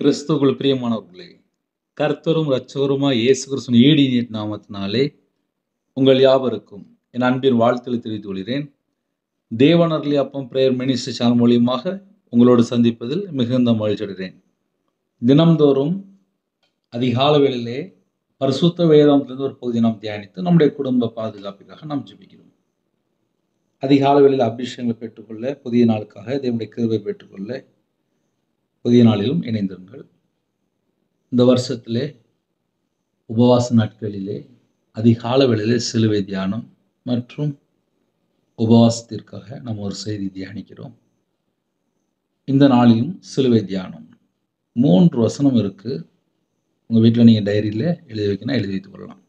கிறிஸ்துவுக்குள் பிரியமானவர்களே, கர்த்தரும் இரட்சகருமாய் இயேசு கிறிஸ்துவின் ஈடிய நாமத்தினாலே உங்கள் யாவருக்கும் என் அன்பின் வாழ்த்துக்களை தெரிவித்துக் கொள்கிறேன். தேவனருளிய அப்பம் பிரேயர் மினிஸ்ட்ரி சேனல் மூலியமாக உங்களோடு சந்திப்பதில் மிகுந்த மகிழ்ச்சி அடைகிறேன். தினம்தோறும் அதிகாலை வேளையிலே பரிசுத்த வேதாகமத்திலிருந்து ஒரு பகுதியை நாம் தியானித்து நம்முடைய குடும்ப பாதுகாப்புக்காக நாம் ஜெபிக்கிறோம். அதிகாலை வேளையில் அபிஷேகங்களை பெற்றுக்கொள்ள, புதிய நாளுக்காக தேவனுடைய கிருபை பெற்றுக்கொள்ள புதிய நாளிலும் இணைந்திருங்கள். இந்த வருஷத்திலே உபவாச நாட்களிலே அதிகால வேளையிலே சிலுவை தியானம் மற்றும் உபவாசத்திற்காக நம்ம ஒரு செய்தி தியானிக்கிறோம். இந்த நாளிலும் சிலுவை தியானம் 3 வசனம் இருக்கு. உங்கள் வீட்டில் நீங்கள் டைரியில் எழுதி வைக்கணும், எழுதி வைத்துக் கொள்ளலாம்.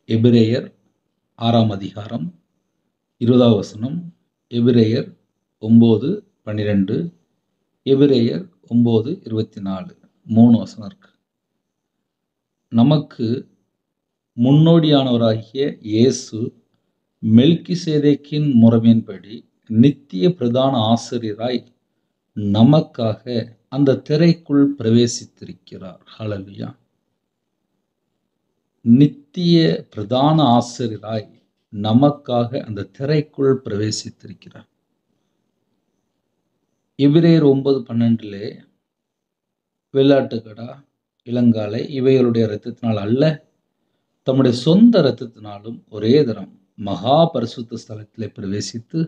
எபிரேயர் 6ஆம் அதிகாரம் 20ஆவது வசனம், எபிரேயர் 9:12, எபிரேயர் 9:24, 3 வசனம் இருக்கு. நமக்கு முன்னோடியானவராகிய இயேசு மெல்கிசேதேக்கின் முறைமையின்படி நித்திய பிரதான ஆசிரியராய் நமக்காக அந்த திரைக்குள் பிரவேசித்திருக்கிறார். ஹல்லேலூயா. நித்திய பிரதான ஆசிரியராய் நமக்காக அந்த திரைக்குள் பிரவேசித்திருக்கிறார். எபிரேயர் 9:12 வெள்ளாட்டுக்கடா, இளங்காலை இவைகளுடைய இரத்தத்தினால் அல்ல, தம்முடைய சொந்த இரத்தத்தினாலும் ஒரே தரம் மகா பரிசுத்த ஸ்தலத்திலே பிரவேசித்து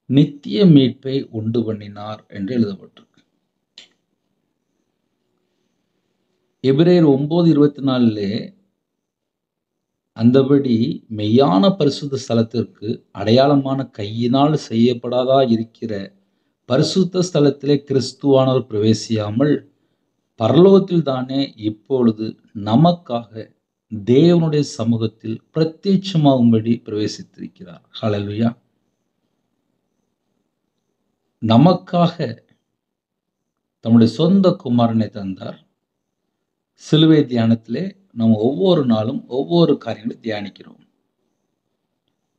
நித்திய மீட்பை உண்டு பண்ணினார் என்று எழுதப்பட்டிருக்கு. எபிரேயர் 9:24 அந்தபடி மெய்யான பரிசுத்த ஸ்தலத்திற்கு அடையாளமான கையினால் செய்யப்படாதா இருக்கிற பரிசுத்த ஸ்தலத்திலே கிறிஸ்துவானவர் பிரவேசியாமல் பரலோகத்தில் தானே இப்பொழுது நமக்காக தேவனுடைய சமூகத்தில் பிரத்யட்சமாகும்படி பிரவேசித்திருக்கிறார். ஹல்லேலூயா. நமக்காக தம்முடைய சொந்த குமாரனை தந்தார். சிலுவை தியானத்திலே நம்ம ஒவ்வொரு நாளும் ஒவ்வொரு காரியங்களை தியானிக்கிறோம்.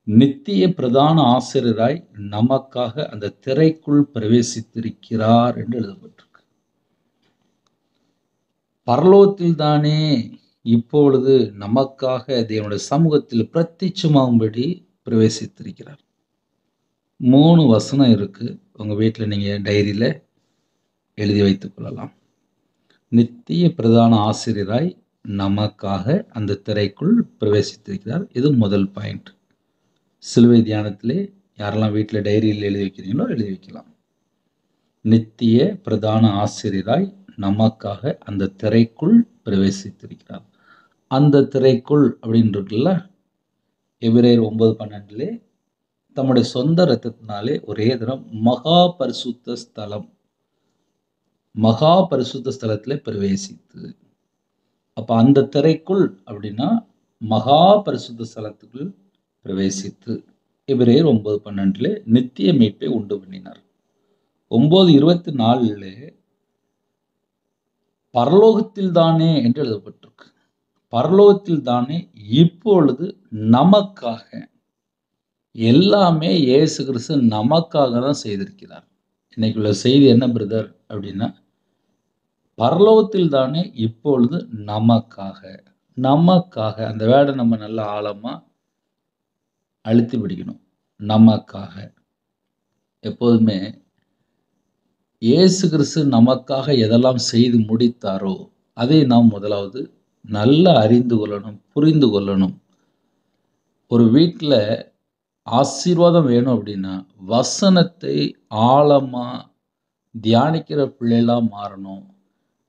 நித்திய பிரதான ஆசிரியராய் நமக்காக அந்த திரைக்குள் பிரவேசித்திருக்கிறார் என்று எழுதப்பட்டிருக்கு. பரலோகத்தில் தானே இப்பொழுது நமக்காக தேவனுடைய சமூகத்தில் பிரத்யட்சமாகும்படி பிரவேசித்திருக்கிறார். 3 வசனம் இருக்கு. உங்க வீட்டில் நீங்க டைரியில எழுதி வைத்துக் கொள்ளலாம். நித்திய பிரதான ஆசிரியராய் நமக்காக அந்த திரைக்குள் பிரவேசித்திருக்கிறார். இது முதல் பாயிண்ட். சிலுவை தியானத்திலே யாரெல்லாம் வீட்டில் டைரியில் எழுதி வைக்கிறீங்களோ எழுதி வைக்கலாம். நித்திய பிரதான ஆசிரியராய் நமக்காக அந்த திரைக்குள் பிரவேசித்திருக்கிறார். அந்த திரைக்குள் அப்படின்னு இருக்குல்ல, எபிரேயர் 9:12 தம்முடைய சொந்த இரத்தத்தினாலே ஒரே தரம் மகா பரிசுத்த ஸ்தலத்திலே பிரவேசித்து. அப்ப அந்த திரைக்குள் அப்படின்னா மகா பரிசுத்த ஸ்தலத்துக்குள் பிரவேசித்து. எபிரேயர் 9:12 நித்திய மீட்பை உண்டு பண்ணினார். 9:24 பரலோகத்தில் தானே என்று எழுதப்பட்டிருக்கு. பரலோகத்தில் தானே இப்பொழுது நமக்காக. எல்லாமே இயேசு கிறிஸ்து நமக்காக தான் செய்திருக்கிறார். இன்னைக்குள்ள செய்தி என்ன பிரதர் அப்படின்னா, பரலோகத்தில் தானே இப்பொழுது நமக்காக. நமக்காக அந்த வேர்டை நம்ம நல்லா ஆழமா அழுத்தி பிடிக்கணும். நமக்காக. எப்போதுமே இயேசு கிறிஸ்து நமக்காக எதெல்லாம் செய்து முடித்தாரோ அதை நாம் முதலாவது நல்லா அறிந்து கொள்ளணும், புரிந்து கொள்ளணும். ஒரு வீட்டில் ஆசீர்வாதம் வேணும் அப்படின்னா வசனத்தை ஆழமா தியானிக்கிற பிள்ளைலாம் மாறணும்.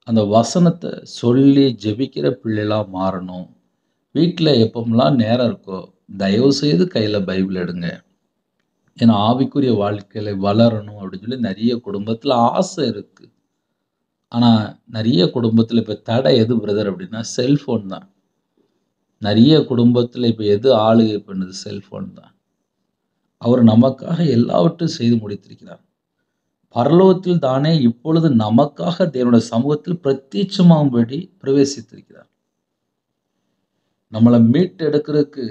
அந்த வசனத்தை சொல்லி ஜெபிக்கிற பிள்ளைலாம் மாறணும். வீட்டில் எப்போமெல்லாம் நேரம் இருக்கோ தயவு செய்து கையில் பைபிள் எடுங்க. ஏன்னா ஆவிக்குரிய வாழ்க்கையில வளரணும் அப்படின்னு சொல்லி நிறைய குடும்பத்தில் ஆசை இருக்கு. ஆனால் நிறைய குடும்பத்தில் இப்போ தடை எது பிரதர் அப்படின்னா செல்ஃபோன் தான். நிறைய குடும்பத்தில் இப்போ எது ஆளுகை பண்ணுது? செல்ஃபோன் தான். அவர் நமக்காக எல்லாவற்றையும் செய்து முடித்திருக்கிறார். பரலோகத்தில் தானே இப்பொழுது நமக்காக தேவனுடைய சமூகத்தில் பிரத்யட்சமாகும்படி பிரவேசித்திருக்கிறார். நம்மளை மீட்டு எடுக்கிறதுக்கு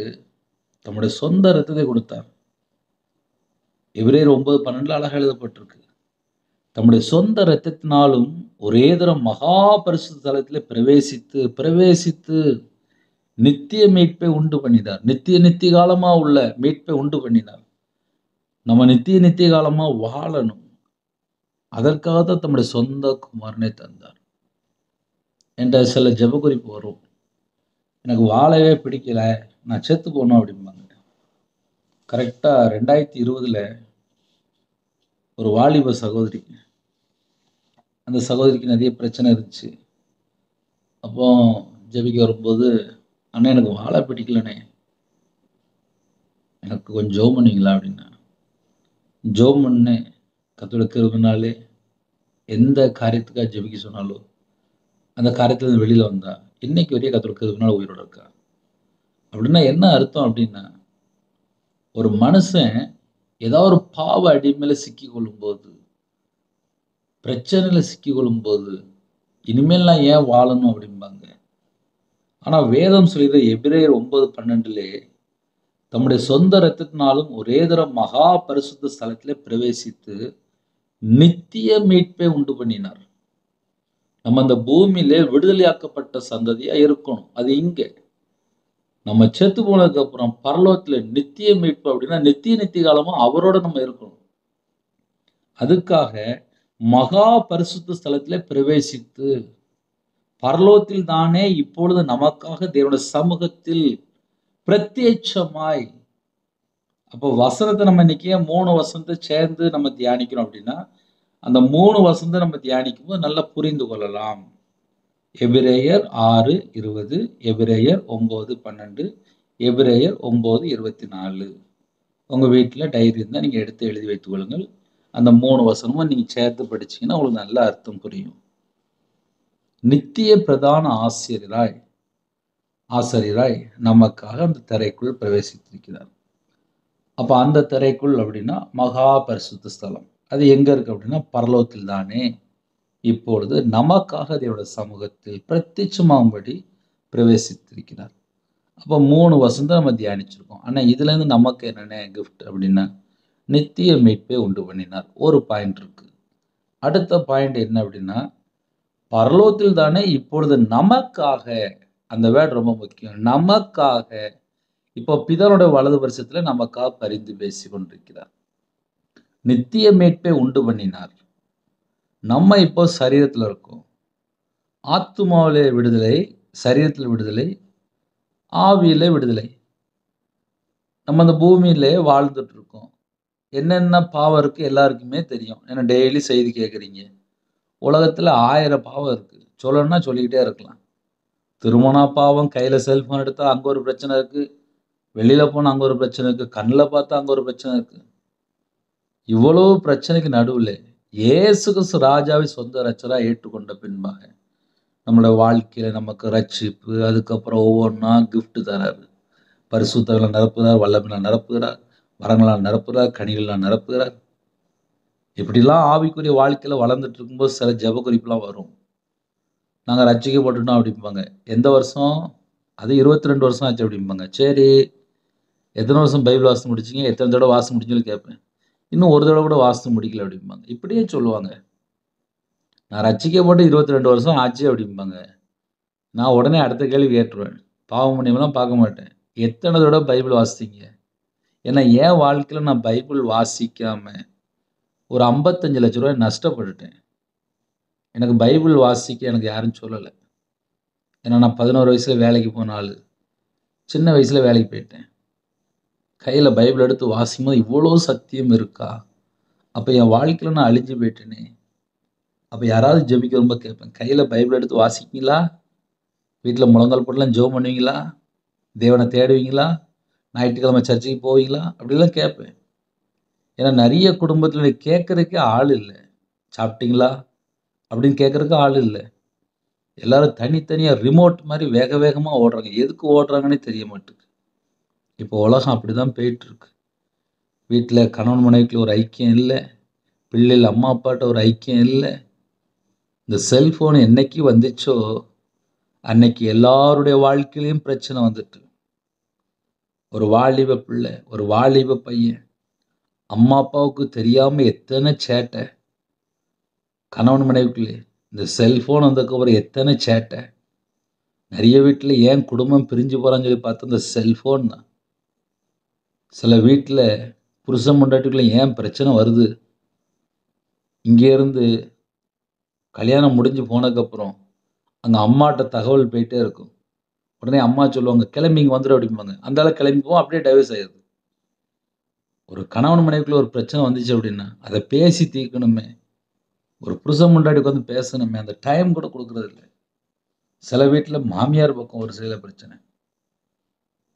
தம்முடைய சொந்த இரத்தத்தை கொடுத்தார். எபிரேயர் 9:12 அழகாக எழுதப்பட்டிருக்கு. தம்முடைய சொந்த இரத்தத்தினாலும் ஒரே தரம் மகா பரிசுத்த ஸ்தலத்திலே பிரவேசித்து நித்திய மீட்பை உண்டு பண்ணினார். நித்திய காலமா உள்ள மீட்பை உண்டு பண்ணினார். நம்ம நித்திய காலமா வாழணும். அதற்காக தான் தம்முடைய சொந்த குமாரனை தந்தார் என்ற சில ஜெப குறிப்பு வரும். எனக்கு வாழவே பிடிக்கல, நான் செத்து போகணும் அப்படிம்பாங்க. கரெக்டாக 2020 ஒரு வாலிப சகோதரி, அந்த சகோதரிக்கு நிறைய பிரச்சனை இருந்துச்சு. அப்போ ஜெபிக்க வரும்போது, அண்ணா எனக்கு வாழ பிடிக்கலண்ணே, எனக்கு கொஞ்சம் ஜெபம் பண்ணுவீங்களா அப்படின்னா. ஜெபம் பண்ணு, கர்த்தருடைய கிருபையினாலே எந்த காரியத்துக்காக ஜெபிக்க சொன்னாலோ அந்த காரியத்துல வெளியில வந்தா இன்னைக்கு வரையும் கர்த்தருடைய கிருபையினால உயிரோட இருக்கா. அப்படின்னா என்ன அர்த்தம் அப்படின்னா, ஒரு மனுஷன் ஏதாவது ஒரு பாவ அடிமையில சிக்கி கொள்ளும்போது, பிரச்சனையில சிக்கி கொள்ளும்போது, இனிமேல் நான் ஏன் வாழணும் அப்படிம்பாங்க. ஆனா வேதம் சொல்லிடுற எபிரேயர் 9:12 தம்முடைய சொந்த இரத்தத்தினாலும் ஒரே தரம் மகா பரிசுத்த ஸ்தலத்திலே பிரவேசித்து நித்திய மீட்பை உண்டு பண்ணினார். நம்ம அந்த பூமியிலே விடுதலையாக்கப்பட்ட சந்ததியா இருக்கணும். அது இங்க நம்ம செத்து போனதுக்கு அப்புறம் பரலோகத்துல நித்திய மீட்பு அப்படின்னா நித்திய காலமா அவரோட நம்ம இருக்கணும். அதுக்காக மகா பரிசுத்த ஸ்தலத்திலே பிரவேசித்து பரலோகத்தில் தானே இப்பொழுது நமக்காக தேவனுடைய சமூகத்தில் பிரத்யட்சமாய். அப்போ வசனத்தை நம்ம இன்னைக்கு 3 வசனத்தை சேர்ந்து நம்ம தியானிக்கிறோம் அப்படின்னா, அந்த 3 வசனத்தை நம்ம தியானிக்கும் போது நல்லா புரிந்து கொள்ளலாம். எபிரேயர் 6:20, எபிரேயர் 9:12, எபிரேயர் 9:24. உங்க வீட்டில் டைரி இருந்தால் நீங்க எடுத்து எழுதி வைத்துக் கொள்ளுங்கள். அந்த 3 வசனமும் நீங்க சேர்த்து படிச்சீங்கன்னா உங்களுக்கு நல்ல அர்த்தம் புரியும். நித்திய பிரதான ஆசிரியராய் நமக்காக அந்த திரைக்குள் பிரவேசித்திருக்கிறார். அப்ப அந்த திரைக்குள் அப்படின்னா மகா பரிசுத்த ஸ்தலம். அது எங்க இருக்கு அப்படின்னா பரலோகத்தில் தானே இப்பொழுது நமக்காக தேவனுடைய சமூகத்தில் பிரத்யட்சமாகும்படி பிரவேசித்திருக்கிறார். அப்போ 3 வசனம் நம்ம தியானிச்சிருக்கோம். ஆனா இதுல இருந்து நமக்கு என்னென்ன கிஃப்ட் அப்படின்னா நித்திய மீட்பை உண்டு பண்ணினார். ஒரு பாயிண்ட் இருக்கு. அடுத்த பாயிண்ட் என்ன அப்படின்னா பரலோகத்தில் தானே இப்பொழுது நமக்காக, அந்த வேர்டு ரொம்ப முக்கியம், நமக்காக இப்போ பிதாவுடைய வலது வருஷத்துல நமக்காக பரிந்து பேசி கொண்டிருக்கிறார். நித்திய மீட்பை உண்டு பண்ணினார். நம்ம இப்போ சரீரத்தில் இருக்கோம். ஆத்துமாவிலே விடுதலை, சரீரத்தில் விடுதலை, ஆவியிலே விடுதலை. நம்ம அந்த பூமியிலே வாழ்ந்துட்டு இருக்கோம். என்னென்ன பாவம் இருக்கு எல்லாருக்குமே தெரியும். ஏன்னா டெய்லி செய்தி கேட்குறீங்க. உலகத்துல 1000 பாவம் இருக்கு. சொல்லணும்னா சொல்லிக்கிட்டே இருக்கலாம். திருமண பாவம், கையில செல்போன் எடுத்தா அங்க ஒரு பிரச்சனை இருக்கு, வெளியில போனா அங்க ஒரு பிரச்சனை இருக்கு, கண்ணில் பார்த்தா அங்க ஒரு பிரச்சனை இருக்கு. இவ்வளவு பிரச்சனைக்கு நடுவில் இயேசு கிறிஸ்து ராஜாவை சொந்த ரட்சகரா ஏற்றுக்கொண்ட பின்பாக நம்மளோட வாழ்க்கையில நமக்கு ரட்சிப்பு, அதுக்கப்புறம் ஒவ்வொன்றா கிஃப்ட் தராரு. பரிசுத்தங்களை நிரப்புகிறார், வல்லமையால் நிரப்புகிறார், வரங்களால் நிரப்புகிறார், கனிகளால் நிரப்புகிறார். இப்படிலாம் ஆவிக்குரிய வாழ்க்கையில வளர்ந்துட்டு இருக்கும்போது சில ஜெப குறிப்புலாம் வரும். நாங்கள் ரட்சிக்கப்பட்டுட்டோம் அப்படிம்பாங்க. எந்த வருஷம்? அது 22 வருஷம் ஆச்சு அப்படிம்பாங்க. சரி, எத்தனை வருஷம் பைபிள் வாசித்து முடிச்சிங்க, எத்தனை தடவை வாசித்து முடிச்சுன்னு கேட்பேன். இன்னும் ஒரு தடவை கூட வாசித்து முடிக்கல அப்படிம்பாங்க. இப்படியே சொல்லுவாங்க. நான் ரட்சிக்கப்பட்டு 22 வருஷம் ஆச்சு அப்படிம்பாங்க. நான் உடனே அடுத்த கேள்வி கேட்டுருவேன். பாவம் பண்ணியெல்லாம் பார்க்க மாட்டேன். எத்தனை தடவை பைபிள் வாசித்தீங்க? ஏன்னா என் வாழ்க்கையில் நான் பைபிள் வாசிக்காம ஒரு 55 லட்ச ரூபாய் நஷ்டப்பட்டுட்டேன். எனக்கு பைபிள் வாசிக்க எனக்கு யாரும் சொல்லலை. ஏன்னா நான் 11 வயசுல வேலைக்கு போன ஆள். சின்ன வயசுல வேலைக்கு போயிட்டேன். கையில் பைபிள் எடுத்து வாசிக்கும் போது இவ்வளோ சத்தியம் இருக்கா? அப்போ என் வாழ்க்கையில் நான் அழிஞ்சு போயிட்டேனே. அப்போ யாராவது ஜெபிக்க ரொம்ப கேட்பேன், கையில் பைபிள் எடுத்து வாசிப்பீங்களா? வீட்டில் முழங்கால் போட்டுலாம் ஜெபம் பண்ணுவீங்களா? தேவனை தேடுவீங்களா? ஞாயிற்றுக்கிழமை சர்ச்சைக்கு போவீங்களா? அப்படிலாம் கேட்பேன். ஏன்னா நிறைய குடும்பத்தில் கேட்கறதுக்கே ஆள் இல்லை. சாப்பிட்டீங்களா அப்படின்னு கேட்கறதுக்கு ஆள் இல்லை. எல்லாரும் தனித்தனியாக ரிமோட் மாதிரி வேக வேகமாக ஓடுறாங்க. எதுக்கு ஓடுறாங்கன்னே தெரிய மாட்டேங்குது. இப்போ உலகம் அப்படி தான் போயிட்டுருக்கு. வீட்டில் கணவன் மனைவிக்குள்ள ஒரு ஐக்கியம் இல்லை, பிள்ளைகள் அம்மா அப்பாட்ட ஒரு ஐக்கியம் இல்லை. இந்த செல்ஃபோன் என்னைக்கு வந்துச்சோ அன்னைக்கு எல்லாருடைய வாழ்க்கையிலையும் பிரச்சனை வந்துட்டு. ஒரு வாலிப பிள்ளை, ஒரு வாலிப பையன், அம்மா அப்பாவுக்கு தெரியாமல் எத்தனை சேட்டை கணவன் மனைவிக்குள்ளே. இந்த செல்ஃபோன் வந்ததுக்கப்புறம் எத்தனை சேட்டை. நிறைய வீட்டில் ஏன் குடும்பம் பிரிஞ்சு போகிறான்னு சொல்லி பார்த்தா இந்த செல்ஃபோன் தான். சில வீட்டில் புருஷன் பொண்டாட்டிக்குள்ள ஏன் பிரச்சனை வருது, இங்கேருந்து கல்யாணம் முடிஞ்சு போனதுக்கப்புறம் அங்கே அம்மாட்ட தகவல் போயிட்டே இருக்கும். உடனே அம்மா சொல்லுவாங்க, கிளம்பி இங்கே வந்துடும் அப்படிம்பாங்க. அந்த ஆள் கிளம்பி போவோம், அப்படியே டைவர்ஸ் ஆயிடுது. ஒரு கணவன் மனைவிக்குள்ள ஒரு பிரச்சனை வந்துச்சு அப்படின்னா அதை பேசி தீர்க்கணுமே. ஒரு புருஷன் பொண்டாட்டிக்கு வந்து பேசணுமே, அந்த டைம் கூட கொடுக்கறது இல்லை. சில வீட்டில் மாமியார் பக்கம் ஒரு சில பிரச்சனை.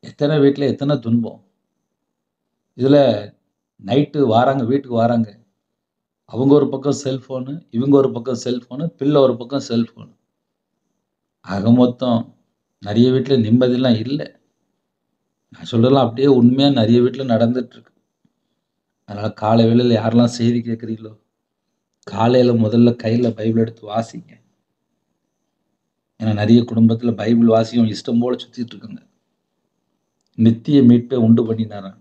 எத்தனை வீட்டில் எத்தனை துன்பம். இதில் நைட்டு வாராங்க, வீட்டுக்கு வாராங்க, அவங்க ஒரு பக்கம் செல்ஃபோனு, இவங்க ஒரு பக்கம் செல்ஃபோனு, பிள்ளை ஒரு பக்கம் செல்ஃபோனு. ஆக மொத்தம் நிறைய வீட்டில் நிம்மதியெல்லாம் இல்லை. நான் சொல்றதெல்லாம் அப்படியே உண்மையாக நிறைய வீட்டில் நடந்துட்டுருக்கு. அதனால் காலை வேளையில் யாரெல்லாம் செய்தி கேட்குறீங்களோ, காலையில் முதல்ல கையில் பைபிள் எடுத்து வாசிங்க. ஏன்னா நிறைய குடும்பத்தில் பைபிள் வாசிக்கும் இஷ்டம் போல் சுற்றிட்டு இருக்குங்க. நித்திய மீட்பை உண்டு பண்ணினாரான்.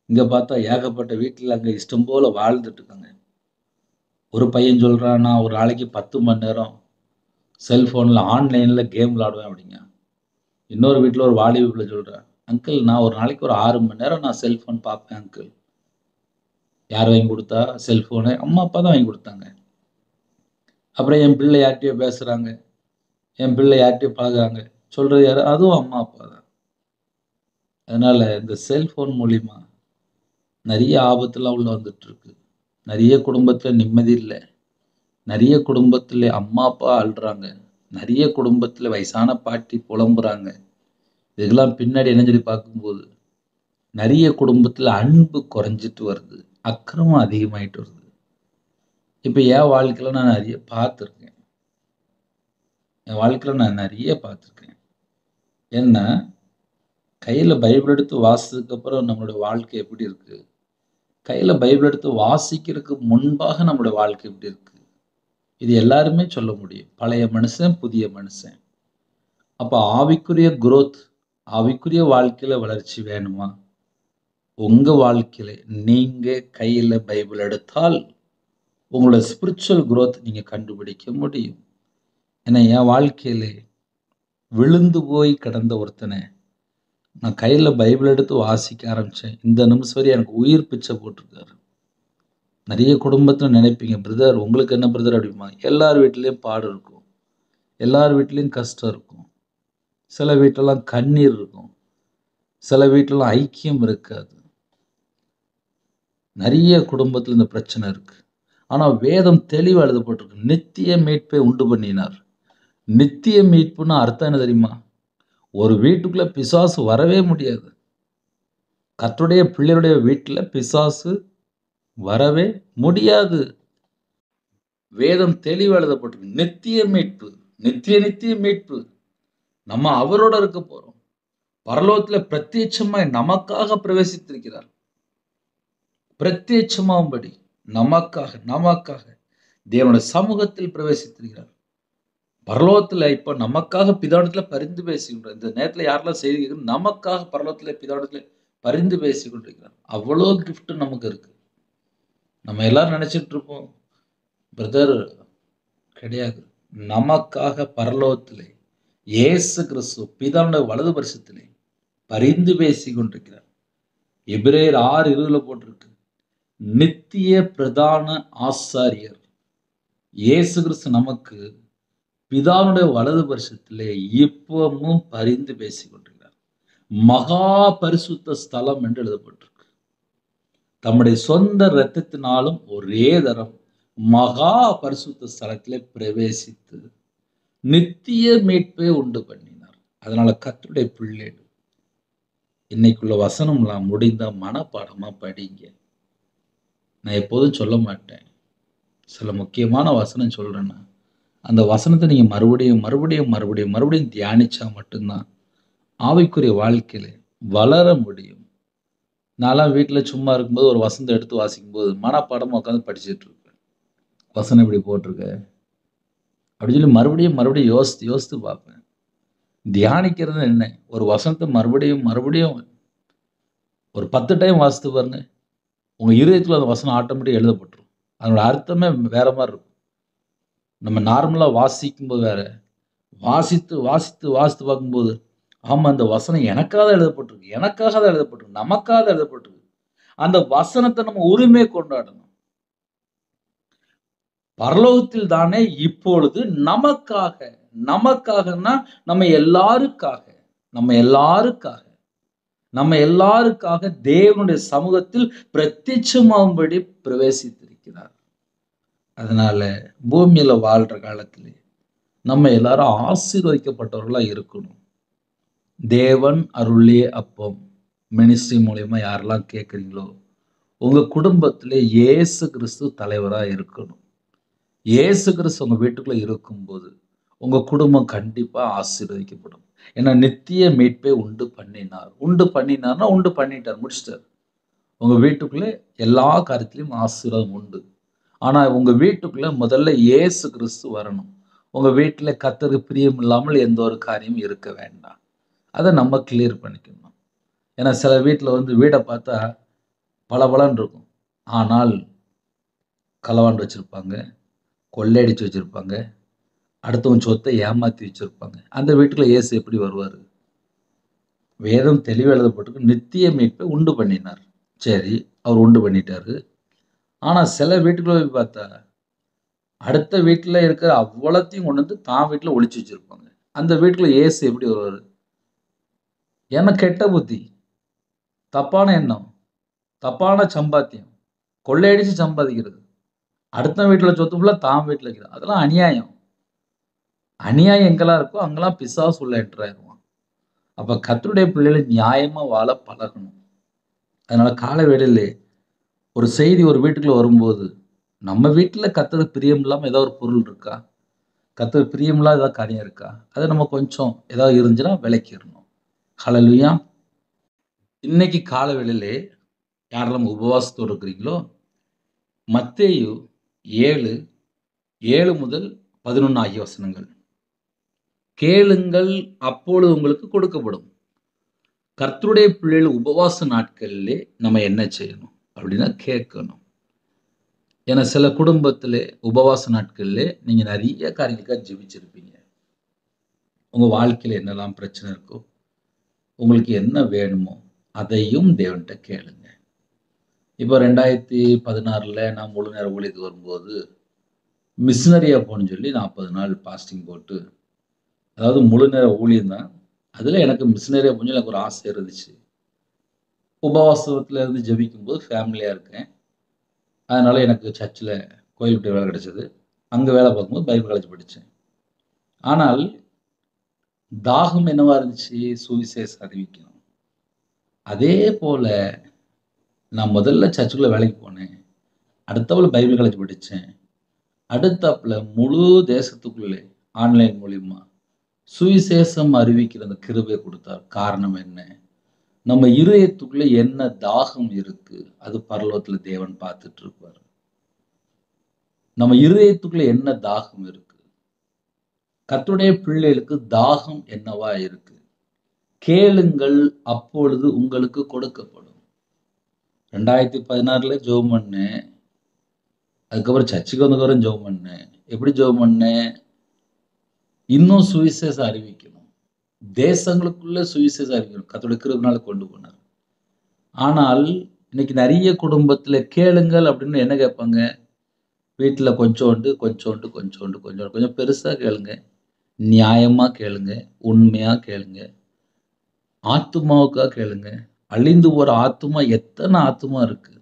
இங்கே பார்த்தா ஏகப்பட்ட வீட்டில் அங்கே இஷ்டம் போல் வாழ்ந்துட்டு இருக்காங்க. ஒரு பையன் சொல்கிறான், நான் ஒரு நாளைக்கு 10 மணி நேரம் செல்ஃபோனில் ஆன்லைனில் கேம் விளாடுவேன் அப்படிங்க. இன்னொரு வீட்டில் ஒரு வாலிப பிள்ளை சொல்கிறேன், அங்கிள் நான் ஒரு நாளைக்கு ஒரு 6 மணி நேரம் நான் செல்ஃபோன் பார்ப்பேன் அங்கிள். யார் வாங்கி கொடுத்தா செல்ஃபோனு? அம்மா அப்பா தான் வாங்கி கொடுத்தாங்க. அப்புறம் என் பிள்ளை யார்கிட்டயோ பேசுகிறாங்க, என் பிள்ளை யார்கிட்டயோ பழகுறாங்க, சொல்கிறது யார்? அதுவும் அம்மா அப்பா தான். அதனால் இந்த செல்ஃபோன் மூலிமா நிறைய ஆபத்துலாம் உள்ள வந்துட்டுருக்கு. நிறைய குடும்பத்தில் நிம்மதி இல்லை. நிறைய குடும்பத்தில் அம்மா அப்பா அழுறாங்க. நிறைய குடும்பத்தில் வயசான பாட்டி புலம்புறாங்க. இதெல்லாம் பின்னாடி என்ன சொல்லி பார்க்கும்போது நிறைய குடும்பத்தில் அன்பு குறைஞ்சிட்டு வருது, அக்கிரமம் அதிகமாயிட்டு வருது. இப்போ என் வாழ்க்கையில் நான் நிறைய பார்த்துருக்கேன். ஏன்னா கையில் பைபிள் எடுத்து வாசிச்சதுக்கப்புறம் நம்மளுடைய வாழ்க்கை எப்படி இருக்கு, கையில் பைபிள் எடுத்து வாசிக்கிறதுக்கு முன்பாக நம்மளுடைய வாழ்க்கை எப்படி இருக்கு, இது எல்லாருமே சொல்ல முடியும். பழைய மனுஷன், புதிய மனுஷன். அப்போ ஆவிக்குரிய growth, ஆவிக்குரிய வாழ்க்கையில வளர்ச்சி வேணுமா? உங்க வாழ்க்கையில நீங்க கையில பைபிள் எடுத்தால் உங்களோட ஸ்பிரிச்சுவல் growth நீங்க கண்டுபிடிக்க முடியும். ஏன்னா என் வாழ்க்கையில விழுந்து போய் கிடந்த ஒருத்தனை நான் கையில பைபிள் எடுத்து வாசிக்க ஆரம்பிச்சேன். இந்த நிமிஷம் வரை எனக்கு உயிர் பிச்சை போட்டிருக்காரு. நிறைய குடும்பத்தில் நினைப்பீங்க, பிரதர் உங்களுக்கு என்ன பிரதர் அப்படிமா. எல்லார் வீட்லேயும் பாடு இருக்கும், எல்லார் வீட்லேயும் கஷ்டம் இருக்கும். சில வீட்டிலலாம் கண்ணீர் இருக்கும், சில வீட்டிலலாம் ஐக்கியம் இருக்காது. நிறைய குடும்பத்தில் இந்த பிரச்சனை இருக்கு. ஆனால் வேதம் தெளிவாக எழுதப்பட்டிருக்கு, நித்திய மீட்பை உண்டு பண்ணினார். நித்திய மீட்புன்னு அர்த்தம் என்ன தெரியுமா? ஒரு வீட்டுக்குள்ள பிசாசு வரவே முடியாது. கர்த்தருடைய பிள்ளையுடைய வீட்டில் பிசாசு வரவே முடியாது. வேதம் தெளிவாக எழுதப்பட்டிருக்கு, நித்திய மீட்பு, நித்திய மீட்பு. நம்ம அவரோட இருக்க போறோம். பரலோகத்தில் பிரத்யட்சமாய் நமக்காக பிரவேசித்திருக்கிறார். பிரத்யட்சமாகும்படி நமக்காக தேவனுடைய சமூகத்தில் பிரவேசித்திருக்கிறார். பரலோகத்தில் இப்ப நமக்காக பிதாவிடத்துல பரிந்து பேசிக்கின்றோம். இந்த நேரத்தில் யாரெல்லாம் செய்தி நமக்காக பரலோகத்தில் பிதாவிடத்துல பரிந்து பேசி கொண்டிருக்கிறார். அவ்வளோ கிஃப்ட் நமக்கு இருக்கு. நம்ம எல்லாரும் நினைச்சிட்டு இருப்போம், பிரதர் கிடையாது. நமக்காக பரலோகத்திலே இயேசு கிறிஸ்து பிதாவுடைய வலது பரிசத்திலே பரிந்து பேசி கொண்டிருக்கிறார். எபிரேயர் 6:20 போட்டிருக்கு, நித்திய பிரதான ஆசாரியர் இயேசு கிறிஸ்து நமக்கு பிதாவுடைய வலது பரிசத்திலே இப்பவும் பரிந்து பேசி கொண்டிருக்கிறார். மகா பரிசுத்த ஸ்தலம் என்று எழுதப்பட்டிருக்கு. தம்முடைய சொந்த இரத்தத்தினாலும் ஒரே தரம் மகா பரிசுத்த ஸ்தலத்திலே பிரவேசித்து நித்திய மீட்பை உண்டு பண்ணினார். அதனால கர்த்தருடைய பிள்ளைகள் இன்னைக்குள்ள வசனம்லாம் முடிந்த மனப்பாடமா படிங்க. நான் எப்போதும் சொல்ல மாட்டேன், சில முக்கியமான வசனம் சொல்றேன்னா அந்த வசனத்தை நீங்க மறுபடியும் தியானிச்சா மட்டும்தான் ஆவிக்குரிய வாழ்க்கையில வளர முடியும். நான்லாம் வீட்டில் சும்மா இருக்கும்போது ஒரு வசனத்தை எடுத்து வாசிக்கும்போது மனப்பாடமா உட்காந்து படிச்சுட்டு இருப்பேன். வசனம் இப்படி போட்டிருக்க அப்படின்னு சொல்லி மறுபடியும் யோசித்து பார்ப்பேன். தியானிக்கிறது என்ன? ஒரு வசனத்தை மறுபடியும் ஒரு 10 டைம் வாசித்து பாருங்க, உங்க இருதயத்தில் அந்த வசனம் ஆட்டோமேட்டிக் எழுதப்பட்டுரும். அதனோட அர்த்தமே வேற மாதிரி இருக்கும். நம்ம நார்மலாக வாசிக்கும்போது வேற, வாசித்து வாசித்து வாசித்து பார்க்கும்போது, ஆமா அந்த வசனம் எனக்காக தான் எழுதப்பட்டிருக்கு, எனக்காக தான் எழுதப்பட்டிருக்கு, நமக்காக தான் எழுதப்பட்டிருக்கு. அந்த வசனத்தை நம்ம உரிமை கொண்டாடணும். பரலோகத்தில் தானே இப்பொழுது நமக்காக, நமக்காகன்னா நம்ம எல்லாருக்காக, நம்ம எல்லாருக்காக, நம்ம எல்லாருக்காக தேவனுடைய சமூகத்தில் பிரத்யட்சமாகும்படி பிரவேசித்திருக்கிறார். அதனால பூமியில வாழ்ற காலத்திலே நம்ம எல்லாரும் ஆசீர்வதிக்கப்பட்டவர்களா இருக்கணும். தேவன் அருளிய அப்பம் மினிஸ்ட்ரி மூலியமா யாரெல்லாம் கேட்குறீங்களோ, உங்க குடும்பத்திலே இயேசு கிறிஸ்து தலைவரா இருக்கணும். இயேசு கிறிஸ்து உங்க வீட்டுக்குள்ள இருக்கும்போது, உங்க குடும்பம் கண்டிப்பா ஆசீர்வதிக்கப்படும். ஏன்னா நித்திய மீட்பை உண்டு பண்ணினார். உண்டு பண்ணினார்னா உண்டு பண்ணிட்டார், முடிச்சிட்டார். உங்க வீட்டுக்குள்ள எல்லா காரியத்திலும் ஆசீர்வாதம் உண்டு. ஆனா உங்க வீட்டுக்குள்ள முதல்ல இயேசு கிறிஸ்து வரணும். உங்க வீட்டுல கர்த்தருக்கு பிரியம் இல்லாமல் எந்த ஒரு காரியமும் இருக்க வேண்டாம். அதை நம்ம கிளியர் பண்ணிக்கணும். ஏன்னா சில வீட்டுல வந்து வீடை பார்த்தா பளபளன்னு இருக்கும். ஆனால் களவாண்டு வச்சிருப்பாங்க, கொள்ளையடிச்சு வச்சிருப்பாங்க, அடுத்தவன் சொத்தை ஏமாத்தி வச்சிருப்பாங்க. அந்த வீட்டுக்குள்ள இயேசு எப்படி வருவாரு? வேதம் தெளிவா எழுதப்பட்டிருக்கு. நித்திய மீட்பை உண்டு பண்ணினார். சரி, அவர் உண்டு பண்ணிட்டாரு. ஆனா சில வீட்டுக்குள்ள போய் பார்த்தா, அடுத்த வீட்டுல இருக்கிற அவ்வளத்தையும் கொண்டு வந்து தான் வீட்டுல ஒளிச்சு வச்சிருப்பாங்க. அந்த வீட்டுக்குள்ள இயேசு எப்படி வருவாரு? ஏன்னா கெட்ட புத்தி, தப்பான எண்ணம், தப்பான சம்பாத்தியம், கொள்ளையடிச்சு சம்பாதிக்கிறது. அடுத்த வீட்டுல சொத்து ஃபுல்லா தான் வீட்டுல வைக்கிறது. அதெல்லாம் அநியாயம். அநியாயம் எங்கெல்லாம் இருக்கோ அங்கெல்லாம் பிசாசு உள்ள என்டர் ஆயிடுவான். அப்ப கர்த்தருடைய பிள்ளைகள் நியாயமா வாழ பழகணும். அதனால கால வேளையிலே ஒரு செய்தி ஒரு வீட்டுக்குள்ள வரும்போது, நம்ம வீட்டுல கர்த்தருக்கு பிரியம் இல்லாம ஏதாவது ஒரு பொருள் இருக்கா? கர்த்தருக்கு பிரியம் இல்லாத ஏதாவது காரியம் இருக்கா? அதை நம்ம கொஞ்சம் ஏதாவது இருந்துச்சுன்னா விலக்கிடணும். ஹல்லேலூயா. இன்னைக்கு கால வேளையிலே யாரெல்லாம் உபவாசத்தோடு இருக்கிறீங்களோ, மத்தேயு 7:7 முதல் 11 ஆகிய வசனங்கள். கேளுங்கள் அப்பொழுது உங்களுக்கு கொடுக்கப்படும். கர்த்தருடைய பிள்ளைகள் உபவாச நாட்களிலே நம்ம என்ன செய்யணும் அப்படின்னா கேட்கணும். ஏன்னா சில குடும்பத்திலே உபவாச நாட்களிலே நீங்க நிறைய காரியங்களுக்காக ஜெபிச்சிருப்பீங்க. உங்க வாழ்க்கையில என்னெல்லாம் பிரச்சனை இருக்கோ, உங்களுக்கு என்ன வேணுமோ அதையும் தேவன்கிட்ட கேளுங்க. இப்போ 2016 நான் முழு நேர ஊழியத்துக்கு வரும்போது மிஷினரியா போகணும்னு சொல்லி 40 நாள் பாஸ்டிங் போட்டு, அதாவது முழு நேர ஊழியம் தான். அதுல எனக்கு மிஷினரியா போகணும்னு எனக்கு ஒரு ஆசை இருந்துச்சு. உபவாசத்துல இருந்து ஜெபிக்கும்போது ஃபேமிலியா இருக்கேன். அதனால எனக்கு சர்ச்சில் கோயில்கிட்ட வேலை கிடைச்சது. அங்க வேலை பார்க்கும்போது பைபிள் காலேஜ் படிச்சேன். ஆனால் தாகம் என்னவா இருந்துச்சு? சுவிசேஷம் அறிவிக்கணும். அதே போல நான் முதல்ல சர்ச்சுக்குள்ள வேலைக்கு போனேன். அடுத்தாப்புல பைபிள் காலேஜ் படிச்சேன். அடுத்தாப்புல முழு தேசத்துக்குள்ளே ஆன்லைன் மூலியமா சுவிசேஷம் அறிவிக்கிற அந்த கிருபையை கொடுத்தார். காரணம் என்ன? நம்ம இருதயத்துக்குள்ள என்ன தாகம் இருக்கு? அது பரலோகத்துல தேவன் பார்த்துட்டு இருப்பார். நம்ம இருதயத்துக்குள்ள என்ன தாகம் இருக்கு? கர்த்தருடைய பிள்ளைகளுக்கு தாகம் என்னவா இருக்கு? கேளுங்கள் அப்பொழுது உங்களுக்கு கொடுக்கப்படும். 2016 ஜெபம் பண்ணேன். அதுக்கப்புறம் சர்ச்சுக்கு வந்ததுக்கப்புறம் ஜெபம் பண்ணேன். எப்படி ஜெபம் பண்ணேன்? இன்னும் சுவிசேஷம் அறிவிக்கணும். தேசங்களுக்குள்ள சுவிசேஷம் அறிவிக்கணும். கர்த்தருடைய கிருபையினால கொண்டு போனார். ஆனால் இன்னைக்கு நிறைய குடும்பத்துல கேளுங்கள் அப்படின்னு என்ன கேட்பாங்க? வீட்டுல கொஞ்சோண்டு, கொஞ்சோண்டு, கொஞ்சோண்டு, கொஞ்சோண்டு, கொஞ்சம் பெருசா கேளுங்க. நியாயமா கேளுங்க. உண்மையா கேளுங்க. ஆத்துமாவுக்காக கேளுங்க. அழிந்து போற ஆத்துமா எத்தனை ஆத்துமா இருக்கு?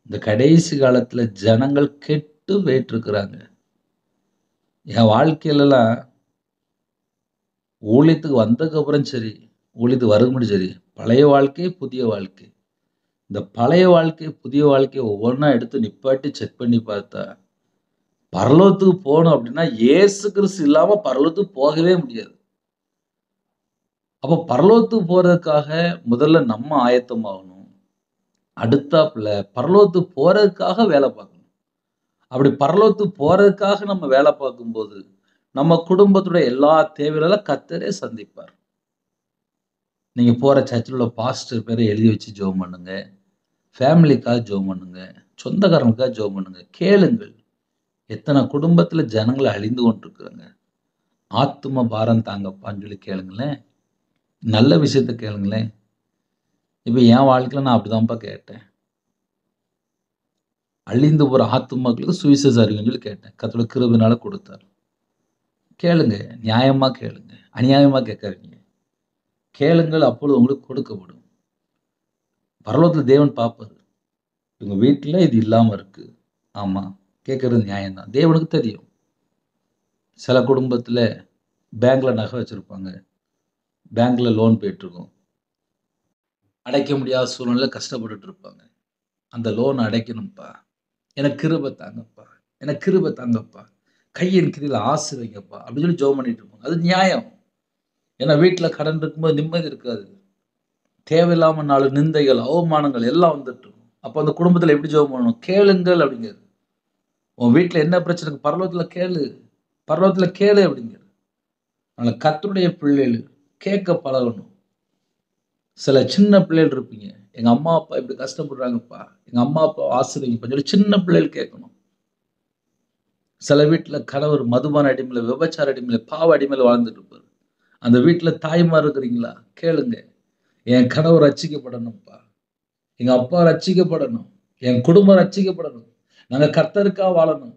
இந்த கடைசி காலத்துல ஜனங்கள் கெட்டு போயிட்டிருக்கிறாங்க. என் வாழ்க்கையிலலாம் ஊழியத்துக்கு வந்ததுக்கப்புறம் சரி, ஊழியத்துக்கு வரதுக்கு முன்னாடி சரி, பழைய வாழ்க்கை, புதிய வாழ்க்கை. இந்த பழைய வாழ்க்கை, புதிய வாழ்க்கைய ஒவ்வொன்னா எடுத்து நிப்பாட்டி செக் பண்ணி பார்த்தா, பரலோகத்துக்கு போகணும் அப்படின்னா, இயேசு கிறிஸ்து இல்லாம பரலோகத்துக்கு போகவே முடியாது. அப்போ பரலோகத்துக்கு போறதுக்காக முதல்ல நம்ம ஆயத்தமாகணும். அடுத்தாப்புல பரலோகத்துக்கு போறதுக்காக வேலை பார்க்கணும். அப்படி பரலோகத்துக்கு போறதுக்காக நம்ம வேலை பார்க்கும்போது, நம்ம குடும்பத்துடைய எல்லா தேவைகளெல்லாம் கர்த்தரே சந்திப்பார். நீங்க போற சர்ச்சில் உள்ள பாஸ்டர் பேரை எழுதி வச்சு ஜெபம் பண்ணுங்க. ஃபேமிலிக்காக ஜெபம் பண்ணுங்க. சொந்தக்காரங்களுக்காக ஜெபம் பண்ணுங்க. கேளுங்கள். எத்தனை குடும்பத்துல ஜனங்கள் அழிந்து கொண்டிருக்கிறாங்க. ஆத்தும பாரம் தாங்கப்பான்னு சொல்லி கேளுங்களேன். நல்ல விஷயத்த கேளுங்களேன். இப்ப என் வாழ்க்கையில நான் அப்படிதான்ப்பா கேட்டேன். அழிந்து போற ஆத்துமாக்களுக்கு சுவிசேஷ அறிவின்னு சொல்லி கேட்டேன். கர்த்தருடைய கிருபையினால கொடுத்தார். கேளுங்க. நியாயமா கேளுங்க. அநியாயமா கேட்காதீங்க. கேளுங்கள், அப்பொழுது உங்களுக்கு கொடுக்கப்படும். பரலோகத்துல தேவன் பார்ப்பாரு. உங்க வீட்ல இது இல்லாம இருக்கு. ஆமா. கேட்கறது நியாயம் தான். தேவனுக்கு தெரியும். சில குடும்பத்துல பேங்க்ல நகை வச்சிருப்பாங்க. பேங்க்ல லோன் போயிட்டுருக்கும். அடைக்க முடியாத சூழ்நிலையில கஷ்டப்பட்டுட்டு இருப்பாங்க. அந்த லோன் அடைக்கணும்ப்பா. எனக்கு கிருபை தாங்கப்பா. எனக்கு கிருபை தாங்கப்பா. கையின் கிரியில ஆசீர்வதிங்கப்பா. அப்படின்னு சொல்லி ஜெபம் பண்ணிட்டு இருப்பாங்க. அது நியாயம். ஏன்னா வீட்ல கடன் இருக்கும்போது நிம்மதி இருக்காது. தேவையில்லாம 4 நிந்தைகள், அவமானங்கள் எல்லாம் வந்துட்டு இருக்கும். அப்ப அந்த குடும்பத்துல எப்படி ஜெபம் பண்ணணும்? கேளுங்கள் அப்படிங்கிறது. உன் வீட்ல என்ன பிரச்சனை இருக்கு? பரலோகத்துல கேளு. பரலோகத்துல கேளு அப்படிங்கிறது. அதனால கர்த்தருடைய பிள்ளைகள் கேட்க பழகணும். சில சின்ன பிள்ளைகள் இருப்பீங்க. எங்க அம்மா, அப்பா இப்படி கஷ்டப்படுறாங்கப்பா. எங்க அம்மா, அப்பாவ ஆசீர்வதிங்கப்பான்னு சொல்லி சின்ன பிள்ளைகள் கேட்கணும். சில வீட்ல கணவர் மதுபான அடிமையில, விபச்சார அடிமையில, பாவ அடிமையில வாழ்ந்துட்டு இருப்பாரு. அந்த வீட்ல தாய்மார் இருக்கிறீங்களா? கேளுங்க. என் கணவர் ரட்சிக்கப்படணும்ப்பா. எங்க அப்பா ரட்சிக்கப்படணும். என் குடும்பம் ரட்சிக்கப்படணும். நாங்க கர்த்தருக்கா வாழணும்.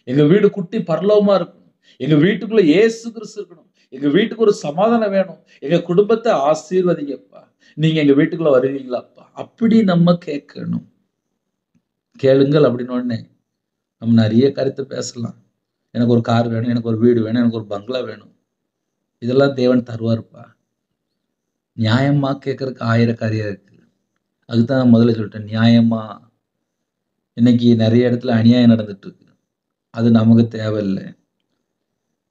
எங்க வீடு குட்டி பரலோகமா இருக்கணும். எங்க வீட்டுக்குள்ள இயேசு கிறிஸ்து இருக்கணும். எங்க வீட்டுக்கு ஒரு சமாதானம் வேணும். எங்க குடும்பத்தை ஆசீர்வதிங்கப்பா. நீங்க எங்க வீட்டுக்குள்ள வருவீங்களாப்பா? அப்படி நம்ம கேட்கணும். கேளுங்கள் அப்படின்னு உடனே நம்ம நிறைய கருத்து பேசலாம். எனக்கு ஒரு கார் வேணும், எனக்கு ஒரு வீடு வேணும், எனக்கு ஒரு பங்களா வேணும். இதெல்லாம் தேவன் தருவாருப்பா. நியாயமா கேட்கறதுக்கு 1000 காரியம் இருக்கு. அதுதான் நான் முதல்ல சொல்லிட்டேன். நியாயமா இன்னைக்கு நிறைய இடத்துல அநியாயம் நடந்துட்டு இருக்கு. அது நமக்கு தேவையில்ல.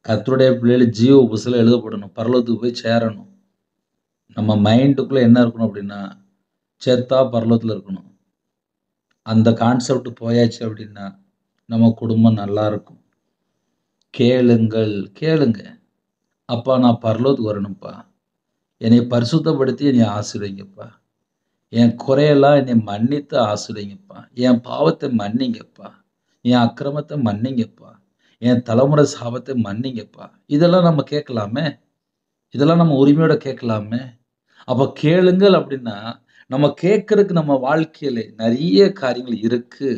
கர்த்தருடைய பிள்ளைகள் ஜீவ புஸ்தகத்துல எழுதப்படணும். பரலோகத்துக்கு போய் சேரணும். நம்ம மைண்டுக்குள்ள என்ன இருக்கணும் அப்படின்னா, செத்தா பரலோகத்துல இருக்கணும். அந்த கான்செப்ட் போயாச்சு அப்படின்னா, நம்ம குடும்பம் நல்லா இருக்கும். கேளுங்கள், கேளுங்க. அப்பா நான் பரலோகத்துக்கு வரணும்ப்பா. என்னை பரிசுத்தப்படுத்தி என்னை ஆசீர்வதிங்கப்பா. என் குறையெல்லாம் என்னை மன்னித்து ஆசீர்வதிங்கப்பா. என் பாவத்தை மன்னிங்கப்பா. என் அக்கிரமத்தை மன்னிங்கப்பா. என் தலைமுறை சாபத்தை மன்னிங்கப்பா. இதெல்லாம் நம்ம கேட்கலாமே. இதெல்லாம் நம்ம உரிமையோட கேட்கலாமே. அப்ப கேளுங்கள் அப்படின்னா, நம்ம கேட்கறதுக்கு நம்ம வாழ்க்கையில நிறைய காரியங்கள் இருக்கு.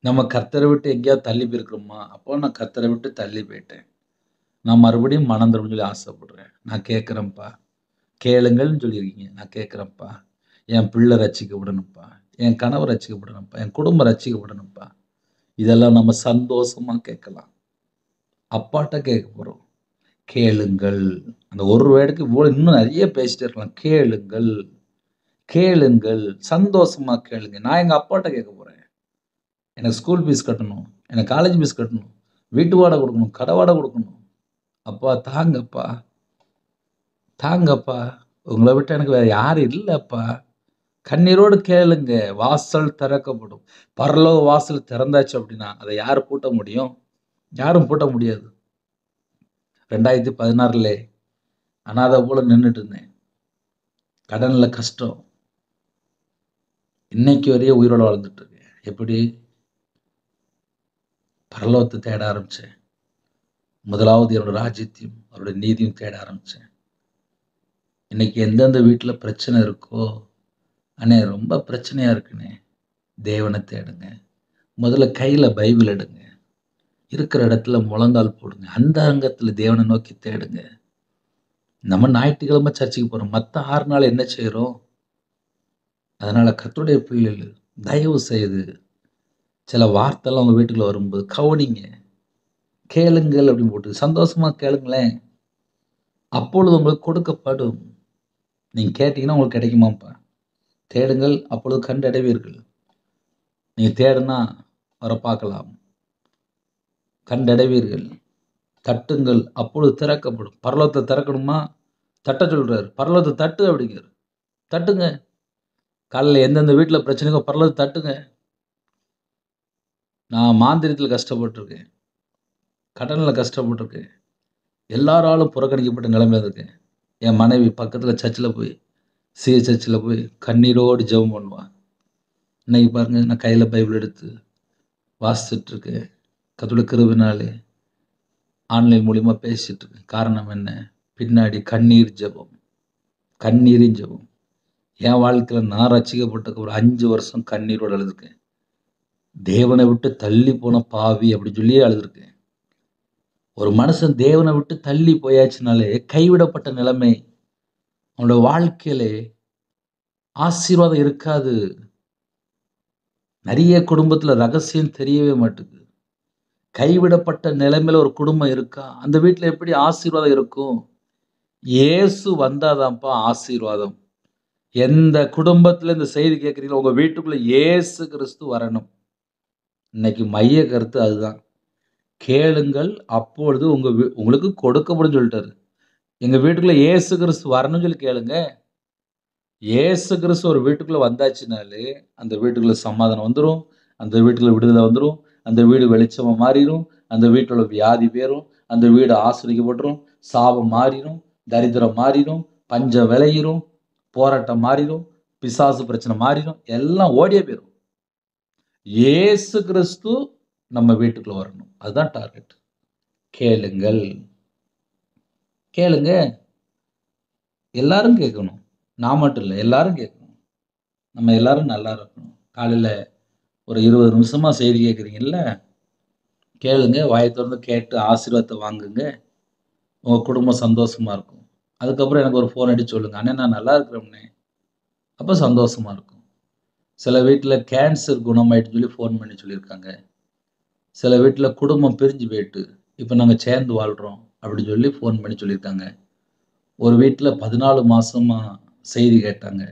நம்ம கர்த்தரை விட்டு எங்கேயாவது தள்ளி போயிருக்கிறோமா? அப்போ நான் கர்த்தரை விட்டு தள்ளி போயிட்டேன். நான் மறுபடியும் மனம் திரும்பணும்னு சொல்லி ஆசைப்படுறேன். நான் கேட்கிறேன்ப்பா. கேளுங்கள்ன்னு சொல்லியிருக்கீங்க. நான் கேட்கிறேன்ப்பா. என் பிள்ளை ரட்சிக்கப்படணும்ப்பா. என் கணவர் ரட்சிக்கப்படணும்ப்பா. என் குடும்பம் ரட்சிக்கப்படணும்ப்பா. இதெல்லாம் நம்ம சந்தோஷமா கேட்கலாம். அப்பாட்ட கேட்க போறோம். கேளுங்கள். அந்த ஒரு வேர்டுக்கு இவ்வளோ இன்னும் நிறைய பேசிட்டே இருக்கலாம். கேளுங்கள், கேளுங்கள். சந்தோஷமா கேளுங்க. நான் எங்க அப்பாட்ட கேட்க போறேன். எனக்கு ஸ்கூல் ஃபீஸ் கட்டணும். எனக்கு காலேஜ் ஃபீஸ் கட்டணும். வீட்டு வாடகை குடுக்கணும். கடை வாடகை குடுக்கணும். அப்பா தாங்கப்பா, தாங்கப்பா. உங்கள விட்டு எனக்கு வேற யாரும் இல்லப்பா. கண்ணீரோடு கேளுங்க. வாசல் திறக்கப்படும். பரலோக வாசல் திறந்தாச்சு அப்படின்னா, அத யாரு பூட்ட முடியும்? யாரும் பூட்ட முடியாது. 2016ல அனாதை போல நின்னுட்டு இருந்தேன். கடன்ல கஷ்டம். இன்னைக்கு வரையும் உயிரோட வாழ்ந்துட்டு இருக்கேன். எப்படி? பரலோகத்தை தேட ஆரம்பிச்சேன். முதலாவது என்னோட ராஜ்யத்தையும், அவருடைய நீதியும் தேட ஆரம்பிச்சேன். இன்னைக்கு எந்தெந்த வீட்ல பிரச்சனை இருக்கோ, அண்ணே ரொம்ப பிரச்சனையா இருக்குண்ணே. தேவனை தேடுங்க. முதல்ல கையில பைபிள் எடுங்க. இருக்கிற இடத்துல முழங்கால் போடுங்க. அந்த அங்கத்துல தேவனை நோக்கி தேடுங்க. நம்ம ஞாயிற்றுக்கிழமை சர்ச்சுக்கு போறோம். மத்த 6 நாள் என்ன செய்றோம்? அதனால கர்த்தருடைய பிள்ளைகள் தயவு செய்து சில வார்த்தைலாம் உங்க வீட்டுக்குள்ள வரும்போது கவனிங்க. கேளுங்கள் அப்படின்னு போட்டு சந்தோஷமா கேளுங்களேன். அப்பொழுது உங்களுக்கு கொடுக்கப்படும். நீங்க கேட்டீங்கன்னா உங்களுக்கு கிடைக்குமாப்பா. தேடுங்கள் அப்பொழுது கண்டடைவீர்கள். நீங்க தேடுனா அவரை பார்க்கலாம். கண்டடைவீர்கள். தட்டுங்கள் அப்பொழுது திறக்கப்படும். பரலோகத்தை திறக்கணுமா? தட்ட சொல்றாரு. பரலோகத்தை தட்டு அப்படிங்கிறாரு. தட்டுங்க. காலையில எந்தெந்த வீட்ல பிரச்சனைக்கோ பரலோகத்தை தட்டுங்க. நான் மாந்திரியத்துல கஷ்டப்பட்டுருக்கேன். கடன்ல கஷ்டப்பட்டுருக்கேன். எல்லாராலும் புறக்கணிக்கப்பட்ட நிலைமையில இருக்கேன். என் மனைவி பக்கத்துல சர்ச்சில போய் சர்ச்சில் போய் கண்ணீரோடு ஜெபம் பண்ணுவா. இன்னைக்கு பாருங்க நான் கையில பைபிள் எடுத்து வாசிச்சுட்டு இருக்கேன். கர்த்தருடைய கிருபையினாலே ஆன்லைன் மூலியமா பேசிட்டு இருக்கேன். காரணம் என்ன? பின்னாடி கண்ணீரின் ஜெபம். என் வாழ்க்கையில நான் ரட்சிக்கப்பட்ட ஒரு 5 வருஷம் கண்ணீரோட அழுதுருக்கேன். தேவனை விட்டு தள்ளி போன பாவி அப்படின்னு சொல்லியே அழுதுருக்கேன். ஒரு மனுஷன் தேவனை விட்டு தள்ளி போயாச்சுனாலே கைவிடப்பட்ட நிலைமை. அவனோட வாழ்க்கையிலே ஆசீர்வாதம் இருக்காது. நிறைய குடும்பத்துல ரகசியம் தெரியவே மாட்டுது. கைவிடப்பட்ட நிலைமையில ஒரு குடும்பம் இருக்கா? அந்த வீட்ல எப்படி ஆசீர்வாதம் இருக்கும்? இயேசு வந்தாதான்ப்பா ஆசீர்வாதம். எந்த குடும்பத்துல இந்த செய்தி கேட்குறீங்களோ, உங்க வீட்டுக்குள்ள இயேசு கிறிஸ்து வரணும். இன்னைக்கு மைய கருத்து அதுதான். கேளுங்கள் அப்பொழுது உங்களுக்கு கொடுக்கப்படும் சொல்லிட்டாரு. எங்க வீட்டுக்குள்ள இயேசு கிறிஸ்து வரணும்னு சொல்லி கேளுங்க. இயேசு கிறிஸ்து ஒரு வீட்டுக்குள்ள வந்தாச்சுனாலே, அந்த வீட்டுக்குள்ள சமாதானம் வந்துரும். அந்த வீட்டுக்குள்ள விடுதலை வந்துரும். அந்த வீடு வெளிச்சமா மாறிரும். அந்த வீட்டுல வியாதி பேரும். அந்த வீடு ஆசீர்வதிக்கப்பட்டுரும். சாபம் மாறிரும். தரித்திரம் மாறிரும். பஞ்சம் விளையிரும். போராட்டம் மாறிரும். பிசாசு பிரச்சனை மாறிரும். எல்லாம் ஓடியே போயிரும். இயேசு கிறிஸ்து நம்ம வீட்டுக்குள்ள வரணும். அதுதான் டார்கெட். கேளுங்கள். கேளுங்க. எல்லாரும் கேட்கணும். நான் மட்டும் இல்ல. எல்லாரும் கேட்கணும். நம்ம எல்லாரும் நல்லா இருக்கணும். காலையில ஒரு 20 நிமிஷமா செய்தி கேட்குறீங்கல்ல, கேளுங்க. வாயை திறந்து கேட்டு ஆசீர்வாதத்தை வாங்குங்க. உங்க குடும்பம் சந்தோஷமா இருக்கும். அதுக்கப்புறம் எனக்கு ஒரு ஃபோன் அடிச்சு சொல்லுங்க. அண்ணே நான் நல்லா இருக்கிறேன்னே. அப்ப சந்தோஷமா இருக்கும். சில வீட்ல கேன்சர் குணமாயிட்டுன்னு சொல்லி ஃபோன் பண்ணி சொல்லியிருக்காங்க. சில வீட்ல குடும்பம் பிரிஞ்சு போயிட்டு, இப்ப நாங்க சேர்ந்து வாழ்றோம் அப்படின்னு சொல்லி ஃபோன் பண்ணி சொல்லியிருக்காங்க. ஒரு வீட்ல 14 மாசமா செய்தி கேட்டாங்க.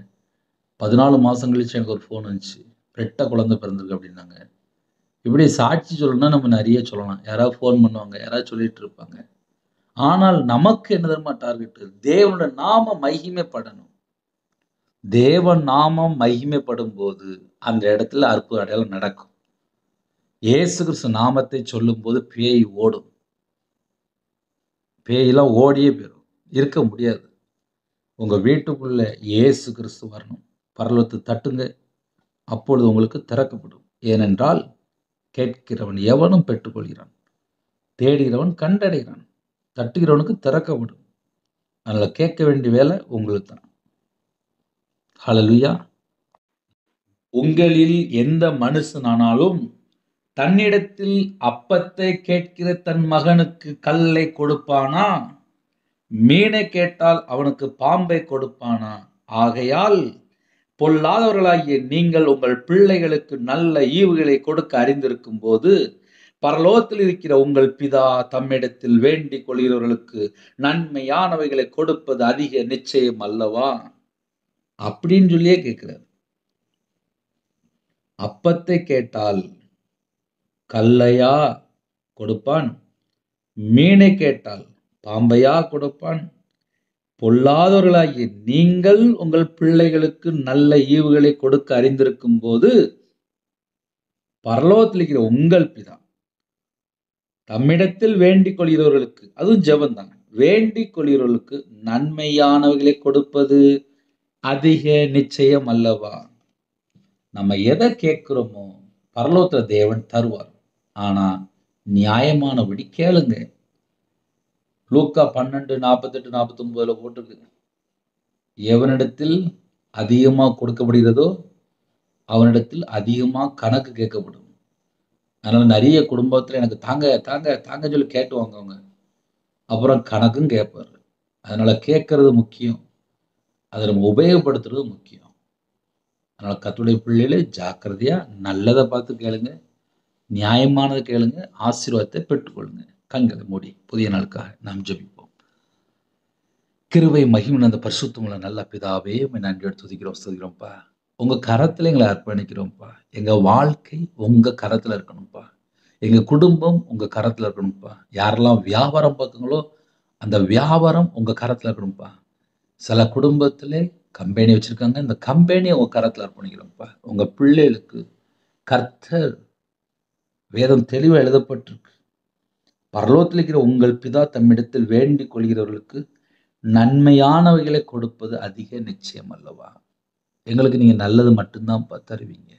14 மாசம் கழிச்சு எனக்கு ஒரு ஃபோன் வந்துச்சு. ரெட்டை குழந்தை பிறந்திருக்கு அப்படின்னாங்க. இப்படி சாட்சி சொல்லணும்னா நம்ம நிறைய சொல்லலாம். யாராவது ஃபோன் பண்ணுவாங்க. யாராவது சொல்லிட்டு இருப்பாங்க. ஆனால் நமக்கு என்ன தெரியுமா டார்கெட்? தேவனுடைய நாமம் மகிமைப்படணும். தேவன் நாமம் மகிமைப்படும் போது அந்த இடத்துல அற்புத அடையாளம் நடக்கும். இயேசு கிறிஸ்து நாமத்தை சொல்லும்போது பேய் ஓடும். பேயெல்லாம் ஓடியே போயிடும். இருக்க முடியாது. உங்க வீட்டுக்குள்ள இயேசு கிறிஸ்து வரணும். பரலோகத்தை தட்டுங்க. அப்பொழுது உங்களுக்கு திறக்கப்படும். ஏனென்றால் கேட்கிறவன் எவனும் பெற்றுக்கொள்கிறான். தேடுகிறவன் கண்டடைகிறான். தட்டுகிறவனுக்கு திறக்கப்படும். அதனால கேட்க வேண்டிய வேலை உங்களுக்கு தான். ஹல்லேலூயா. உங்களில் எந்த மனுஷனானாலும் தன்னிடத்தில் அப்பத்தை கேட்கிற தன் மகனுக்கு கல்லை கொடுப்பானா? மீனை கேட்டால் அவனுக்கு பாம்பை கொடுப்பானா? ஆகையால் பொல்லாதவர்களாகிய நீங்கள் உங்கள் பிள்ளைகளுக்கு நல்ல ஈவுகளை கொடுக்க அறிந்திருக்கும் போது பரலோகத்தில் இருக்கிற உங்கள் பிதா தம்மிடத்தில் வேண்டிக் கொள்கிறவர்களுக்கு நன்மையானவைகளை கொடுப்பது அதிக நிச்சயம் அல்லவா? அப்படின்னு சொல்லியே கேட்கிறார். அப்பத்தை கேட்டால் கல்லையா கொடுப்பான்? மீனை கேட்டால் பாம்பையா கொடுப்பான்? பொல்லாதவர்களாகிய நீங்கள் உங்கள் பிள்ளைகளுக்கு நல்ல ஈவுகளை கொடுக்க அறிந்திருக்கும் போது பரலோகத்தில் இருக்கிற உங்கள் பிதா தம்மிடத்தில் வேண்டிக் கொள்கிறவர்களுக்கு, அதுவும் ஜெபம் தாங்க, வேண்டிக் கொள்கிறவர்களுக்கு நன்மையானவைகளை கொடுப்பது அதிக நிச்சயம் அல்லவா? நம்ம எதை கேட்கிறோமோ பரலோகத்துல தேவன் தருவார். ஆனா நியாயமானபடி கேளுங்க. லூக்கா 12:48-49 போட்டிருக்கு. எவனிடத்தில் அதிகமா கொடுக்கப்படுகிறதோ அவனிடத்தில் அதிகமா கணக்கு கேட்கப்படும். அதனால நிறைய குடும்பத்துல எனக்கு தாங்க தாங்க தாங்க சொல்லி கேட்டு வாங்குவாங்க. அப்புறம் கணக்கும் கேட்பாரு. அதனால கேட்கறது முக்கியம். அதை நம்ம உபயோகப்படுத்துறது முக்கியம். அதனால கர்த்தருடைய பிள்ளைகளே ஜாக்கிரதையா நல்லதை பார்த்து கேளுங்க. நியாயமானதை கேளுங்க. ஆசீர்வாதத்தை பெற்றுக்கொள்ளுங்க. கண்களை மூடி புதிய நாளுக்காக நாம் ஜெபிப்போம். கிருபை மகிமை அந்த பரிசுத்தமுள்ள நல்ல பிதாவே உம்மை நன்றியோடு துதிக்கிறோம் ஸ்துதிக்கிறோம்ப்பா. உங்க கரத்துல எங்களை அர்ப்பணிக்கிறோம்ப்பா. எங்க வாழ்க்கை உங்க கரத்துல இருக்கணும்ப்பா. எங்க குடும்பம் உங்க கரத்துல இருக்கணும்ப்பா. யாரெல்லாம் வியாபாரம் பார்க்குங்களோ அந்த வியாபாரம் உங்க கரத்துல இருக்கணும்ப்பா. சில குடும்பத்திலே கம்பெனி வச்சிருக்காங்க. இந்த கம்பெனியை உங்க கரத்துல அர்ப்பணிக்கிறோம்ப்பா. உங்க பிள்ளைகளுக்கு கர்த்தர் வேதம் தெளிவா எழுதப்பட்டிருக்கு. பரலோகத்தில் இருக்கிற உங்கள் பிதா தம்மிடத்தில் வேண்டிக் கொள்கிறவர்களுக்கு நன்மையானவைகளை கொடுப்பது அதிக நிச்சயம் அல்லவா? எங்களுக்கு நீங்க நல்லது மட்டும்தான் தருவீங்க.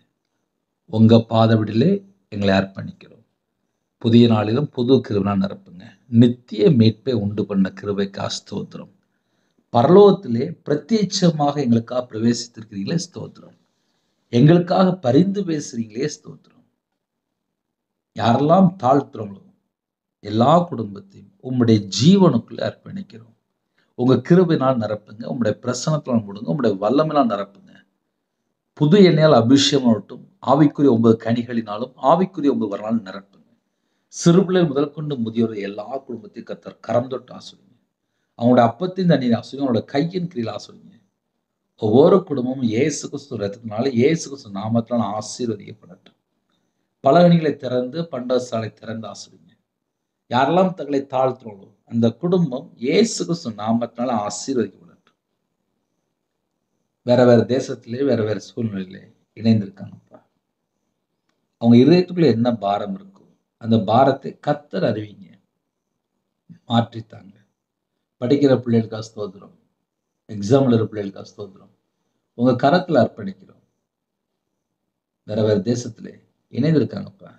உங்க பாதவிடிலே எங்களை அர்ப்பணிக்கிறோம். புதிய நாளிலும் புது கிருபையால் நிரப்புங்க. நித்திய மீட்பை உண்டு பண்ண கிருபைக்காக ஸ்தோத்திரம். பரலோகத்திலே பிரத்யட்சமாக எங்களுக்காக பிரவேசித்திருக்கிறீங்களே ஸ்தோத்திரம். எங்களுக்காக பரிந்து பேசுறீங்களே ஸ்தோத்திரம். யாரெல்லாம் தாழ்த்துறோங்களோ எல்லா குடும்பத்தையும் உம்முடைய ஜீவனுக்குள்ளே அர்ப்பணிக்கிறோம். உங்க கிருபையினால் நிரப்புங்க. உம்முடைய பிரசன்னத்தால் மூடுங்க. உம்முடைய வல்லமையினால் நிரப்புங்க. புது எண்ணெயால் அபிஷேகம் ஆகட்டும். ஆவிக்குரிய 9 கனிகளினாலும் ஆவிக்குரிய 9 வரலாலும் நிரப்புங்க. சிறுபிள்ளைகள் முதல் கொண்டு முதியோர் எல்லா குடும்பத்தையும் கர்த்தர் கரம் தொட்டு ஆசீர்வதிங்க. அவங்களுடைய அப்பத்தின் தண்ணீர் ஆசீர்வதிங்க. அவங்களோட கையின் கீழ் ஆசீர்வதிங்க. ஒவ்வொரு குடும்பமும் இயேசு கிறிஸ்து ரத்தத்தினால இயேசு கிறிஸ்து நாமத்தினால் ஆசீர்வதிக்கப்படட்டும். பலகணிகளை திறந்து பண்டகசாலை திறந்து ஆசீர்வதிங்க. யாரெல்லாம் தங்களை தாழ்த்துறோங்களோ அந்த குடும்பம் இயேசு கிறிஸ்து நாமத்தினால ஆசீர்வதிக்கப்படட்டும். வேற வேற தேசத்திலே வேற வேற சூழ்நிலையிலே இணைந்திருக்காங்கப்பா. அவங்க இதயத்துக்குள்ள என்ன பாரம் இருக்கோ அந்த பாரத்தை கர்த்தர் அறிவிங்க, மாற்றித்தாங்க. படிக்கிற பிள்ளைகளுக்காக ஸ்தோத்திரம். எக்ஸாம்ல இருக்கிற பிள்ளைகளுக்காக ஸ்தோத்திரம். உங்க கரத்துல அர்ப்பணிக்கிறோம். வேற வேற தேசத்திலே இணைந்திருக்காங்கப்பா.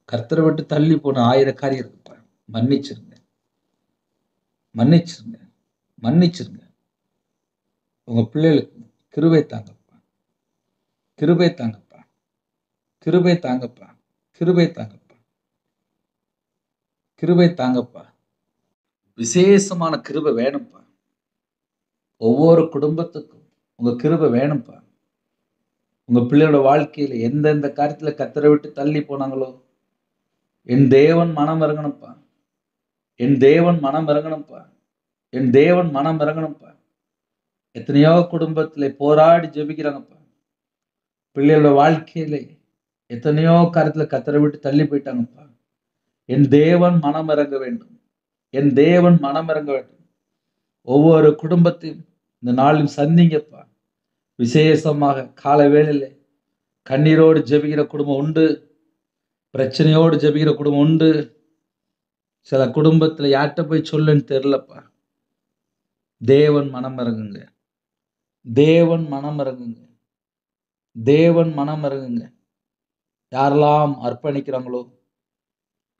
கர்த்தரை விட்டு தள்ளி போன 1000 காரியம் இருக்குப்பா. மன்னிச்சிருங்க, மன்னிச்சிருங்க, மன்னிச்சிருங்க. உங்க பிள்ளைகளுக்கு கிருபை தாங்கப்பா, கிருபை தாங்கப்பா, கிருபை தாங்கப்பா, கிருபை தாங்கப்பா, கிருபை தாங்கப்பா. விசேஷமான கிருபை வேணும்ப்பா. ஒவ்வொரு குடும்பத்துக்கும் உங்க கிருபை வேணும்ப்பா. உங்க பிள்ளையோட வாழ்க்கையில எந்தெந்த காரியத்துல கர்த்தரை விட்டு தள்ளி போனாங்களோ என் தேவன் மனம் இறங்கணும்ப்பா. என் தேவன் மனம் இறங்கணும்ப்பா. என் தேவன் மனம் இறங்கணும்ப்பா. எத்தனையோ குடும்பத்திலே போராடி ஜெபிக்கிறாங்கப்பா. பிள்ளைகளோட வாழ்க்கையிலே எத்தனையோ காரியத்துல கர்த்தரை விட்டு தள்ளி போயிட்டாங்கப்பா. என் தேவன் மனம் இறங்க வேண்டும். என் தேவன் மனம் இறங்க வேண்டும். ஒவ்வொரு குடும்பத்தையும் இந்த நாளிலும் சந்திங்கப்பா. விசேஷமாக கால வேளையிலே கண்ணீரோடு ஜெபிக்கிற குடும்பம் உண்டு. பிரச்சனையோடு ஜெபிக்கிற குடும்பம் உண்டு. சில குடும்பத்துல யார்கிட்ட போய் சொல்லுன்னு தெரியலப்பா. தேவன் மனம் இறங்குங்க. தேவன் மனம் இறங்குங்க. தேவன் மனம் இறங்குங்க. யாரெல்லாம் அர்ப்பணிக்கிறாங்களோ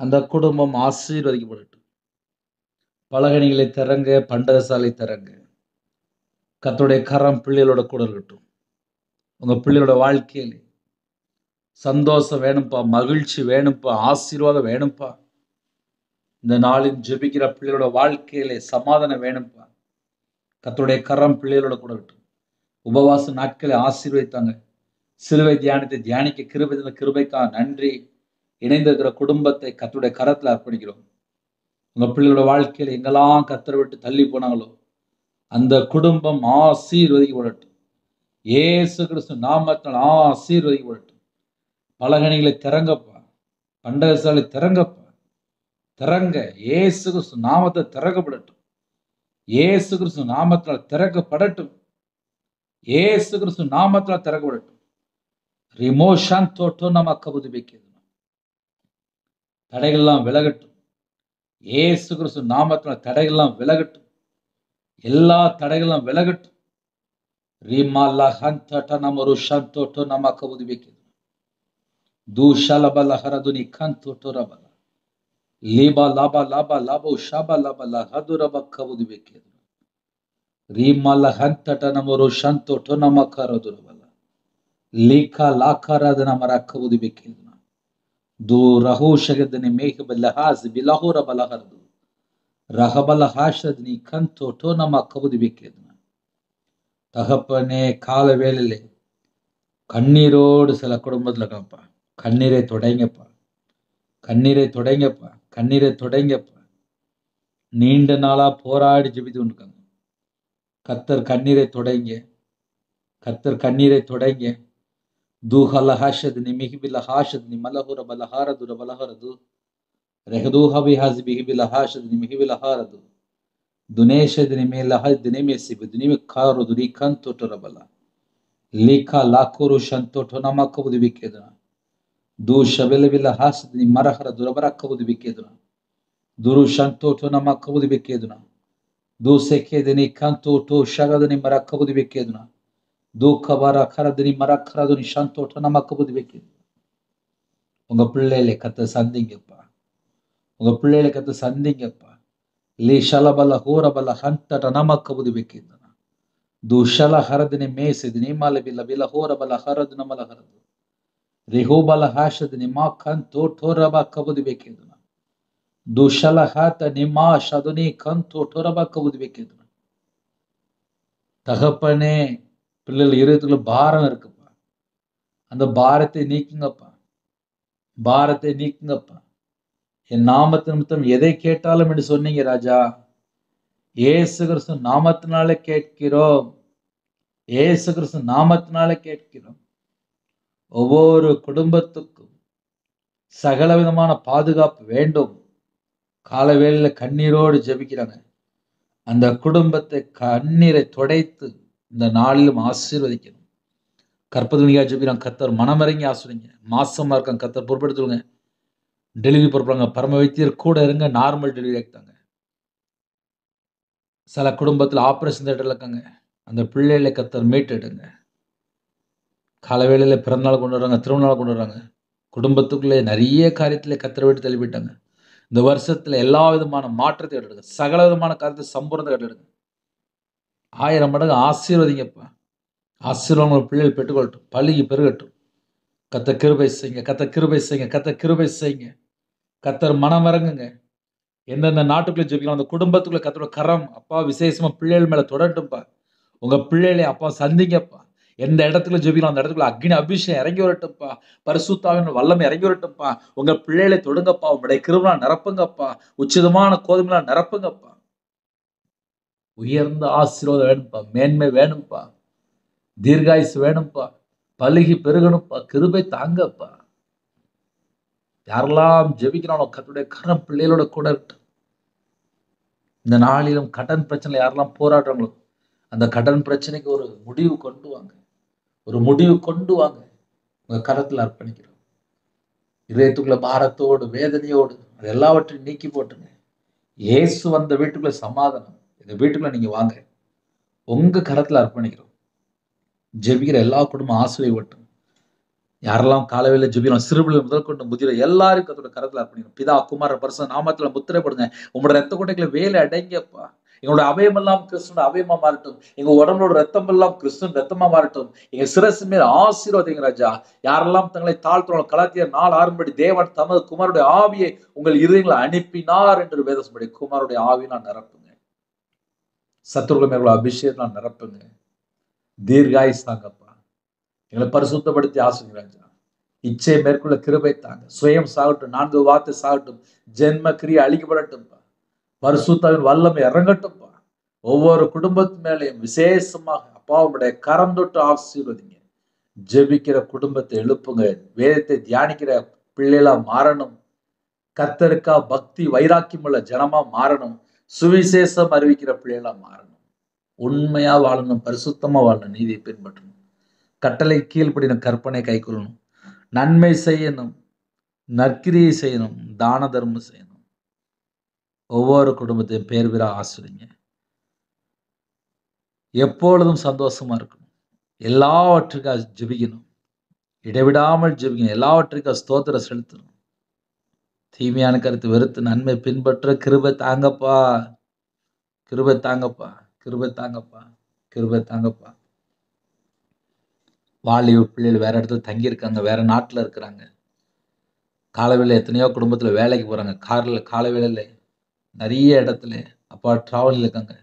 அந்த குடும்பம் ஆசீர்வதிக்கப்படட்டும். பலகணிகளை திறங்க, பண்டகசாலை திறங்க. கர்த்தருடைய கரம் பிள்ளைகளோட கூட இருக்கட்டும். உங்க பிள்ளைகளோட வாழ்க்கையில சந்தோஷம் வேணும்ப்பா, மகிழ்ச்சி வேணும்ப்பா, ஆசீர்வாதம் வேணும்ப்பா. இந்த நாளில் ஜெபிக்கிற பிள்ளைகளோட வாழ்க்கையிலே சமாதானம் வேணும்ப்பா. கர்த்தருடைய கரம் பிள்ளைகளோட கூட இருக்கட்டும். உபவாச நாட்களை ஆசீர்வதித்தாங்க. சிலுவை தியானத்தை தியானிக்க கிருபை தந்த கிருபைக்காக நன்றி. இணைந்திருக்கிற குடும்பத்தை கர்த்தருடைய கரத்துல அர்ப்பணிக்கிறோம். உங்க பிள்ளைகளோட வாழ்க்கையில எங்கெல்லாம் கர்த்தரை விட்டு தள்ளி போனாங்களோ அந்த குடும்பம் ஆசீர்வதிக்கப்படட்டும். இயேசு கிறிஸ்து நாமத்தினால் ஆசீர்வதிக்கப்படட்டும். பலகணிகளை திறங்கப்பா. பண்டகசாலை திறங்கப்பா. திறங்க. இயேசு கிறிஸ்து நாமத்தை திறக்கப்படட்டும். இயேசு கிறிஸ்து நாமத்தினால் திறக்கப்படட்டும். இயேசு கிறிஸ்து நாமத்தினால் திறக்கப்படட்டும். ரிமோஷன் தோட்டோ நமக்கு உதவிக்கிறது. தடைகள்லாம் விலகட்டும். இயேசு கிறிஸ்து நாமத்தினால் தடைகள்லாம் விலகட்டும். எல்லா தடைகளும் விலகட்டும். ரிமாலா ஹந்தட்ட நமரு ஷந்தோட்டோ நமக்கு உதவிக்கிறது. தூஷலபல ஹரதுனி கந்தோட்டோ ரபல. லீபா லாபா லாபா லாபோ ஷபா லபல ஹதுரப கவுது வைக்கிறது. ரிமல ஹந்தட்ட நமரு ஷந்தோட்டோ நமக்கு ரதுரபல. லீகா லாக்காரது நமர கவுது வைக்கிறது. தூ ரஹூஷகதனி மேகபல ஹாஸ் பிலஹூர பலஹர்து. ரஹபல ஹாஷத்னி கந்தோட்டோ நமக்கு கவுது வைக்கிறது. தகப்பனே கால வேளையிலே கண்ணீரோடு சில குடும்பத்துல இருக்கப்பா. கண்ணீரை தொடைங்கப்பா. கண்ணீரை தொடைங்கப்பா. கண்ணீரை தொடைங்கப்பா. நீண்ட நாளா போராடி ஜெபித்து கொண்டிருக்காங்க. கர்த்தர் கண்ணீரை தொடைங்க. கர்த்தர் கண்ணீரை தொடைங்க. தூஹல ஹாஷத்னி மிஹிபில ஹாஷத்னி மலஹுர பலஹாரதுர பலஹரது. ரெஹதூஹபி ஹஸ்பிஹிபில ஹாஷத்னி மிஹிபில ஹாரது. துனேஷத்னி மேலஹத்னி மேசிபு துனிமி காருதுரி கந்தோட்டரபல. லீகா லாக்குரு ஷந்தோட்டோ நமக்கு உதவிக்கேதுனா. தூ ஷபெலபில ஹாஷத்னி மரஹர துரபரக்க உதவிக்கேதுனா. துரு ஷந்தோட்டோ நமக்கு உதவிக்கேதுனா. தூ செக்கேதனி கந்தோட்டோ ஷகதனி மரக்க உதவிக்கேதுனா. தூ கபர கரதனி மரக்கரதுனி ஷந்தோட்டோ நமக்கு உதவிக்கேது. உங்க பிள்ளைகளை கத்த சந்திங்கப்பா. உங்க பிள்ளைகளை கத்த சந்திங்கப்பா. லீ ஷலபல ஹூரபல ஹந்தட நமக்கு உதவிக்கின்றன. துஷல ஹரதினி மேசிதினி மலபில வில ஹூரபல ஹரது நமல ஹரது. ரிஹூபல ஹாஷதினி மா கந்தோ டோரப கபுதி வைக்கின்றன. துஷல ஹாத்த நிமா ஷதுனி கந்தோ டோரப கபுதி வைக்கின்றன. தகப்பனே, பிள்ளைகள் இருதயத்துல பாரம் இருக்குப்பா. அந்த பாரத்தை நீக்குங்கப்பா. பாரத்தை நீக்குங்கப்பா. என் நாமத்து நிமித்தம் எதை கேட்டாலும் என்று சொன்னீங்க ராஜா. இயேசு கிறிஸ்து நாமத்தினாலே கேட்கிறோம். இயேசு கிறிஸ்து நாமத்தினாலே கேட்கிறோம். ஒவ்வொரு குடும்பத்துக்கும் சகல விதமான பாதுகாப்பு வேண்டும். காலவேளையில கண்ணீரோடு ஜெபிக்கிறாங்க. அந்த குடும்பத்தை கண்ணீரை துடைத்து இந்த நாளிலும் ஆசீர்வதிக்கணும். கற்பதுனியா ஜெபிக்கிறாங்க. கத்தர் மனமிறங்கி ஆசிரியங்க. மாசமா இருக்காங்க, கத்தர் பொறுப்பெடுத்துருங்க. டெலிவரி பொறுப்பாங்க. பரம வைத்தியர் கூட இருங்க. நார்மல் டெலிவரி ஆகிட்டாங்க. சில குடும்பத்தில் ஆப்ரேஷன் தேட்டரில் இருக்காங்க. அந்த பிள்ளைகளை கத்தர் மீட்டெடுங்க. காலவேளையில் பிறந்தநாள் கொண்டு வர்றாங்க, திருமணநாள் கொண்டு வர்றாங்க. குடும்பத்துக்குள்ளே நிறைய காரியத்தில் கத்தரை விட்டு தள்ளிவிட்டாங்க. இந்த வருஷத்துல எல்லா விதமான மாற்றத்தை கட்டெடுங்க. சகல விதமான காரியத்தை சம்பூர்ணத்தை கட்டெடுங்க. 1000 மடங்கு ஆசீர்வதிங்கப்பா. ஆசீர்வாதங்கள் பிள்ளைகள் பெற்றுக்கொள்ளட்டும். பழுகி பெருகட்டும். கத்த கிருபை செய்யுங்க. கத்த கிருபை செய்யுங்க. கத்த கிருபை செய்யுங்க. கத்தர் மனம் இறங்குங்க. எந்தெந்த நாட்டுக்குள்ள ஜெபிக்கலாம், அந்த குடும்பத்துக்குள்ள கத்தரோட கரம் அப்பா விசேஷமா பிள்ளைகள் மேல தொடரட்டும்ப்பா. உங்க பிள்ளைகளை அப்பா சந்திங்கப்பா. எந்த இடத்துல ஜெபிக்கலாம் அந்த இடத்துக்குள்ள அக்னி அபிஷேகம் இறங்கி வரட்டும்ப்பா. பரிசுத்தாவின் வல்லமை இறங்கி வரட்டும்ப்பா. உங்க பிள்ளைகளை தொடுங்கப்பா. உங்களுடைய கிருபையா நிரப்புங்கப்பா. உச்சிதமான கோதுமையா நிரப்புங்கப்பா. உயர்ந்த ஆசீர்வாதம் வேணும்ப்பா. மேன்மை வேணும்ப்பா. தீர்காயுசு வேணும்ப்பா. பலுகி பெருகணும்ப்பா. கிருபை தாங்கப்பா. யாரெல்லாம் ஜெபிக்கிறானோ கர்த்தருடைய கரம் பிள்ளைகளோட கூட இருக்கட்டும். இந்த நாளிலும் கடன் பிரச்சனை யாரெல்லாம் போராடுறாங்களோ அந்த கடன் பிரச்சனைக்கு ஒரு முடிவு கொண்டு வாங்க. ஒரு முடிவு கொண்டு வாங்க. உங்க கரத்துல அர்ப்பணிக்கிறோம். இதயத்துக்குள்ள பாரத்தோடு வேதனையோடு அது எல்லாவற்றையும் நீக்கி போட்டுங்க. இயேசு வந்த வீட்டுக்குள்ள சமாதானம். இந்த வீட்டுக்குள்ள நீங்க வாங்க. உங்க கரத்துல அர்ப்பணிக்கிறோம். ஜெபிக்கிற எல்லா குடும்பம் ஆசீர்வதிக்கட்டும். யாரெல்லாம் காலவேளையில ஜெபிக்கிறோம், சிறுபிள்ளை முதல் கொண்டு முதியோர் எல்லாரும் கர்த்தருடைய கரத்துல அர்ப்பணிக்கிறோம். பிதா குமார பரிசுத்த நாமத்துல முத்திரை போடுங்க. உங்களோட ரத்த கொட்டைகளை வேலை அடங்கியப்பா. எங்களோட அவயமெல்லாம் கிறிஸ்துவோட அவயமா மாறட்டும். எங்க உடம்போட ரத்தம் எல்லாம் கிறிஸ்துவின் ரத்தமா மாறட்டும். எங்க சிரசு மேல் ஆசீர்வாதங்க ராஜா. யாரெல்லாம் தங்களை தாழ்த்துறோம், கலாத்தியர் 4:6 தேவன் தமது குமாருடைய ஆவியை உங்கள் இருதயங்களை அனுப்பினார் என்று வேதம் குமாருடைய ஆவினால் நிரப்புங்க. சத்துருக்கள் மேல அபிஷேகம் நிரப்புங்க. தீர்காயுஸ் தாங்கப்பா. எங்களை பரிசுத்தப்படுத்தி ஆசீர்வதிங்க ராஜா. இச்சையை மேற்கொள்ள கிருபை தாங்க. சுயம் சாகட்டும். 4 வார்த்தை சாகட்டும். ஜென்ம கிரியை அழிக்கப்படட்டும்பா. பரிசுத்தாவின் வல்லமை இறங்கட்டும்பா. ஒவ்வொரு குடும்பத்து மேலையும் விசேஷமாக அப்பா உடைய கரம் தொட்டு ஆசீர்வதிங்க. ஜெபிக்கிற குடும்பத்தை எழுப்புங்க. வேதத்தை தியானிக்கிற பிள்ளைகளா மாறணும். கர்த்தருக்கா பக்தி வைராக்கியம் உள்ள ஜனமா மாறணும். சுவிசேஷம் அறிவிக்கிற பிள்ளைகளா மாறணும். உண்மையா வாழணும். பரிசுத்தமா வாழணும். நீதியை பின்பற்றணும். கட்டளை கீழ்ப்படின கற்பனை கைக்கொள்ளணும். நன்மை செய்யணும். நற்கிரியை செய்யணும். தான தர்மம் செய்யணும். ஒவ்வொரு குடும்பத்தையும் பேர் பேரா ஆசிரிங்க. எப்பொழுதும் சந்தோஷமா இருக்கணும். எல்லாவற்றுக்காக ஜெபிக்கணும். இடைவிடாமல் ஜெபிக்கணும். எல்லாவற்றுக்காக ஸ்தோத்திரம் செலுத்தணும். தீமையான கருத்து வெறுத்து நன்மை பின்பற்ற கிருபை தாங்கப்பா. கிருபை தாங்கப்பா. கிருபை தாங்கப்பா. கிருபை தாங்கப்பா. வாலிப பிள்ளைகள் வேற இடத்துல தங்கி இருக்காங்க. வேற நாட்டுல இருக்கிறாங்க. காலவேளையில எத்தனையோ குடும்பத்துல வேலைக்கு போறாங்க. காலவேளையில நிறைய இடத்துல அப்பா டிராவலில் இருக்காங்க.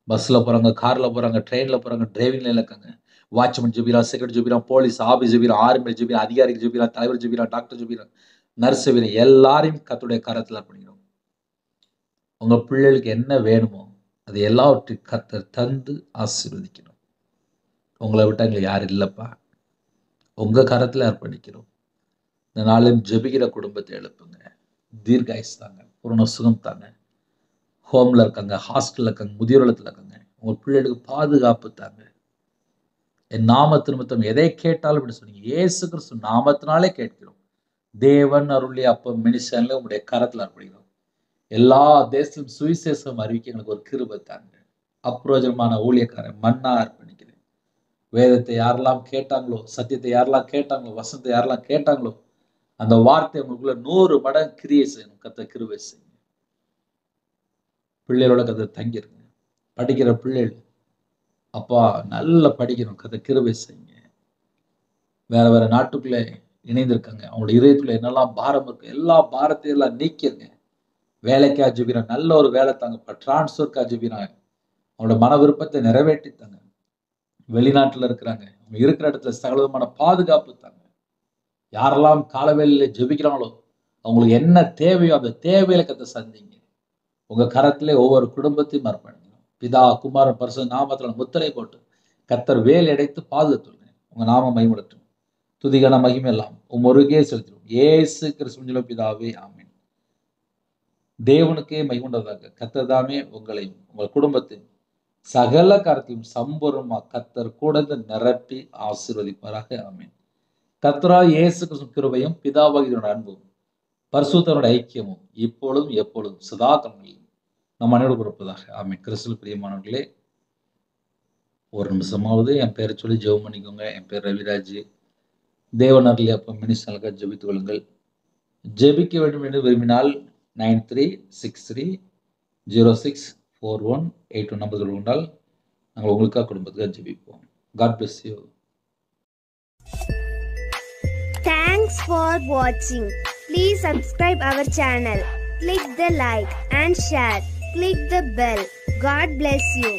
பஸ்ல போறாங்க, கார்ல போறாங்க, ட்ரெயின்ல போறாங்க, டிரைவிங்ல இருக்காங்க. வாட்ச்மேன் ஜெபிக்கிறான், செக்ரட்டரி ஜெபிக்கிறான், போலீஸ் ஆபீஸ் ஜெபிக்கிறான், ஆர்மி ஜெபிக்கிறான், அதிகாரிகள் ஜெபிக்கிறான், தலைவர் ஜெபிக்கிறான், டாக்டர் ஜெபிக்கிறான், நர்ஸ் ஜெபிக்கிறான். எல்லாரையும் கர்த்தருடைய கரத்துல அர்ப்பணிக்கிறோம். உங்க பிள்ளைகளுக்கு என்ன வேணுமோ அது எல்லாவற்றையும் கர்த்தர் தந்து ஆசீர்வதிக்கணும். உங்களை விட்டு எங்களுக்கு யாரும் இல்லப்பா. உங்க கரத்துல அர்ப்பணிக்கிறோம். இந்த நாளிலும் ஜெபிக்கிற குடும்பத்தை எழுப்புங்க. தீர்காயுஸ் தாங்க. பூரண சுகம் தாங்க. ஹோம்ல இருக்காங்க, ஹாஸ்டல்ல இருக்காங்க, முதியோர் இல்லத்துல இருக்காங்க. உங்க பிள்ளைகளுக்கு பாதுகாப்பு தாங்க. என் நாமத்து நிமித்தம் எதை கேட்டாலும் இப்படி சொன்னீங்க. இயேசு கிறிஸ்து நாமத்தினாலே கேட்கிறோம். தேவன் அருளிய அப்பம் மினிஷன்ல உங்களுடைய கரத்துல அர்ப்பணிக்கிறோம். எல்லா தேசத்திலும் சுவிசேஷம் அறிவிக்க எங்களுக்கு ஒரு கிருபை தாங்க. அப்ரோஜனமான ஊழியக்காரன் மன்னா அர்ப்பணிக்கிறேன். வேதத்தை யாரெல்லாம் கேட்டாங்களோ, சத்தியத்தை யாரெல்லாம் கேட்டாங்களோ, வசனத்தை யாரெல்லாம் கேட்டாங்களோ அந்த வார்த்தை உங்களுக்குள்ள 100 மடங்கு கிரியை செய்யணும். கர்த்தர் கிருபை செய்யுங்க. பிள்ளைகளோட கர்த்தர் தங்கிருங்க. படிக்கிற பிள்ளைகள் அப்பா நல்லா படிக்கணும். கர்த்தர் கிருபை செய்யுங்க. வேற வேற நாட்டுக்குள்ளே இணைந்திருக்காங்க. அவங்களோட இதயத்துல என்னெல்லாம் பாரம் இருக்கு, எல்லா பாரத்தையும் எல்லாம் நீக்கிருங்க. வேலைக்கா ஜெபிக்கிறேன், நல்ல ஒரு வேலை தாங்கப்பா. டிரான்ஸ்ஃபர்க்கா ஜெபிக்கிறாங்க, அவங்களோட மன விருப்பத்தை நிறைவேற்றி தாங்க. வெளிநாட்டுல இருக்கிறாங்க, அவங்க இருக்கிற இடத்துல சகலவிதமான பாதுகாப்பு தாங்க. யாரெல்லாம் காலவேளையில ஜெபிக்கிறாங்களோ அவங்களுக்கு என்ன தேவையோ அந்த தேவையில கர்த்தர் சந்திங்க. உங்க கரத்திலே ஒவ்வொரு குடும்பத்தையும் அர்ப்பணிங்க. பிதா குமாரன் பரிசுத்த நாமத்துல முத்திரை போட்டு கர்த்தர் வேல் அடைத்து பாதுகாத்துங்க. உங்க நாமம் மகிமைப்படட்டும். துதிகன மகிமை எல்லாம் ஒருகே செலுத்திடும். இயேசு கிறிஸ்துவின் பிதாவே ஆமென். தேவனுக்கே மகிமையுண்டதாக. கர்த்தர் தாமே உங்களையும் உங்கள் குடும்பத்தையும் சகல காரியத்தையும் சம்பூர்ணமா கர்த்தர் கூட நிரப்பி ஆசீர்வதிப்பாராக. ஆமென். கர்த்தராகிய இயேசு கிறிஸ்துவின் கிருபையும் பிதாவாகிய அன்பும் பரிசுத்தரோட ஐக்கியமும் இப்பொழுதும் எப்பொழுதும் சதா காலங்களிலும் நம் அனைவரும் இருப்பதாக. ஆமென். கிறிஸ்துவில் பிரியமானவர்களே, ஒரு நிமிஷமாவது என் பேரை சொல்லி ஜெபம் பண்ணிக்கோங்க. என் பேர் ரவிராஜ். தேவனர்லி அப்பம் மினிஸ்டர்களுக்காக ஜெபித்துக் கொள்ளுங்கள். ஜெபிக்க வேண்டும் என்று விரும்பினால் 9363064181 நம்பர் கொண்டால் நாங்கள் உங்களுக்காக குடும்பத்துக்காக ஜெபிப்போம். God bless you. Thanks for watching. Please subscribe our channel. Click the like and share. Click the bell. God bless you.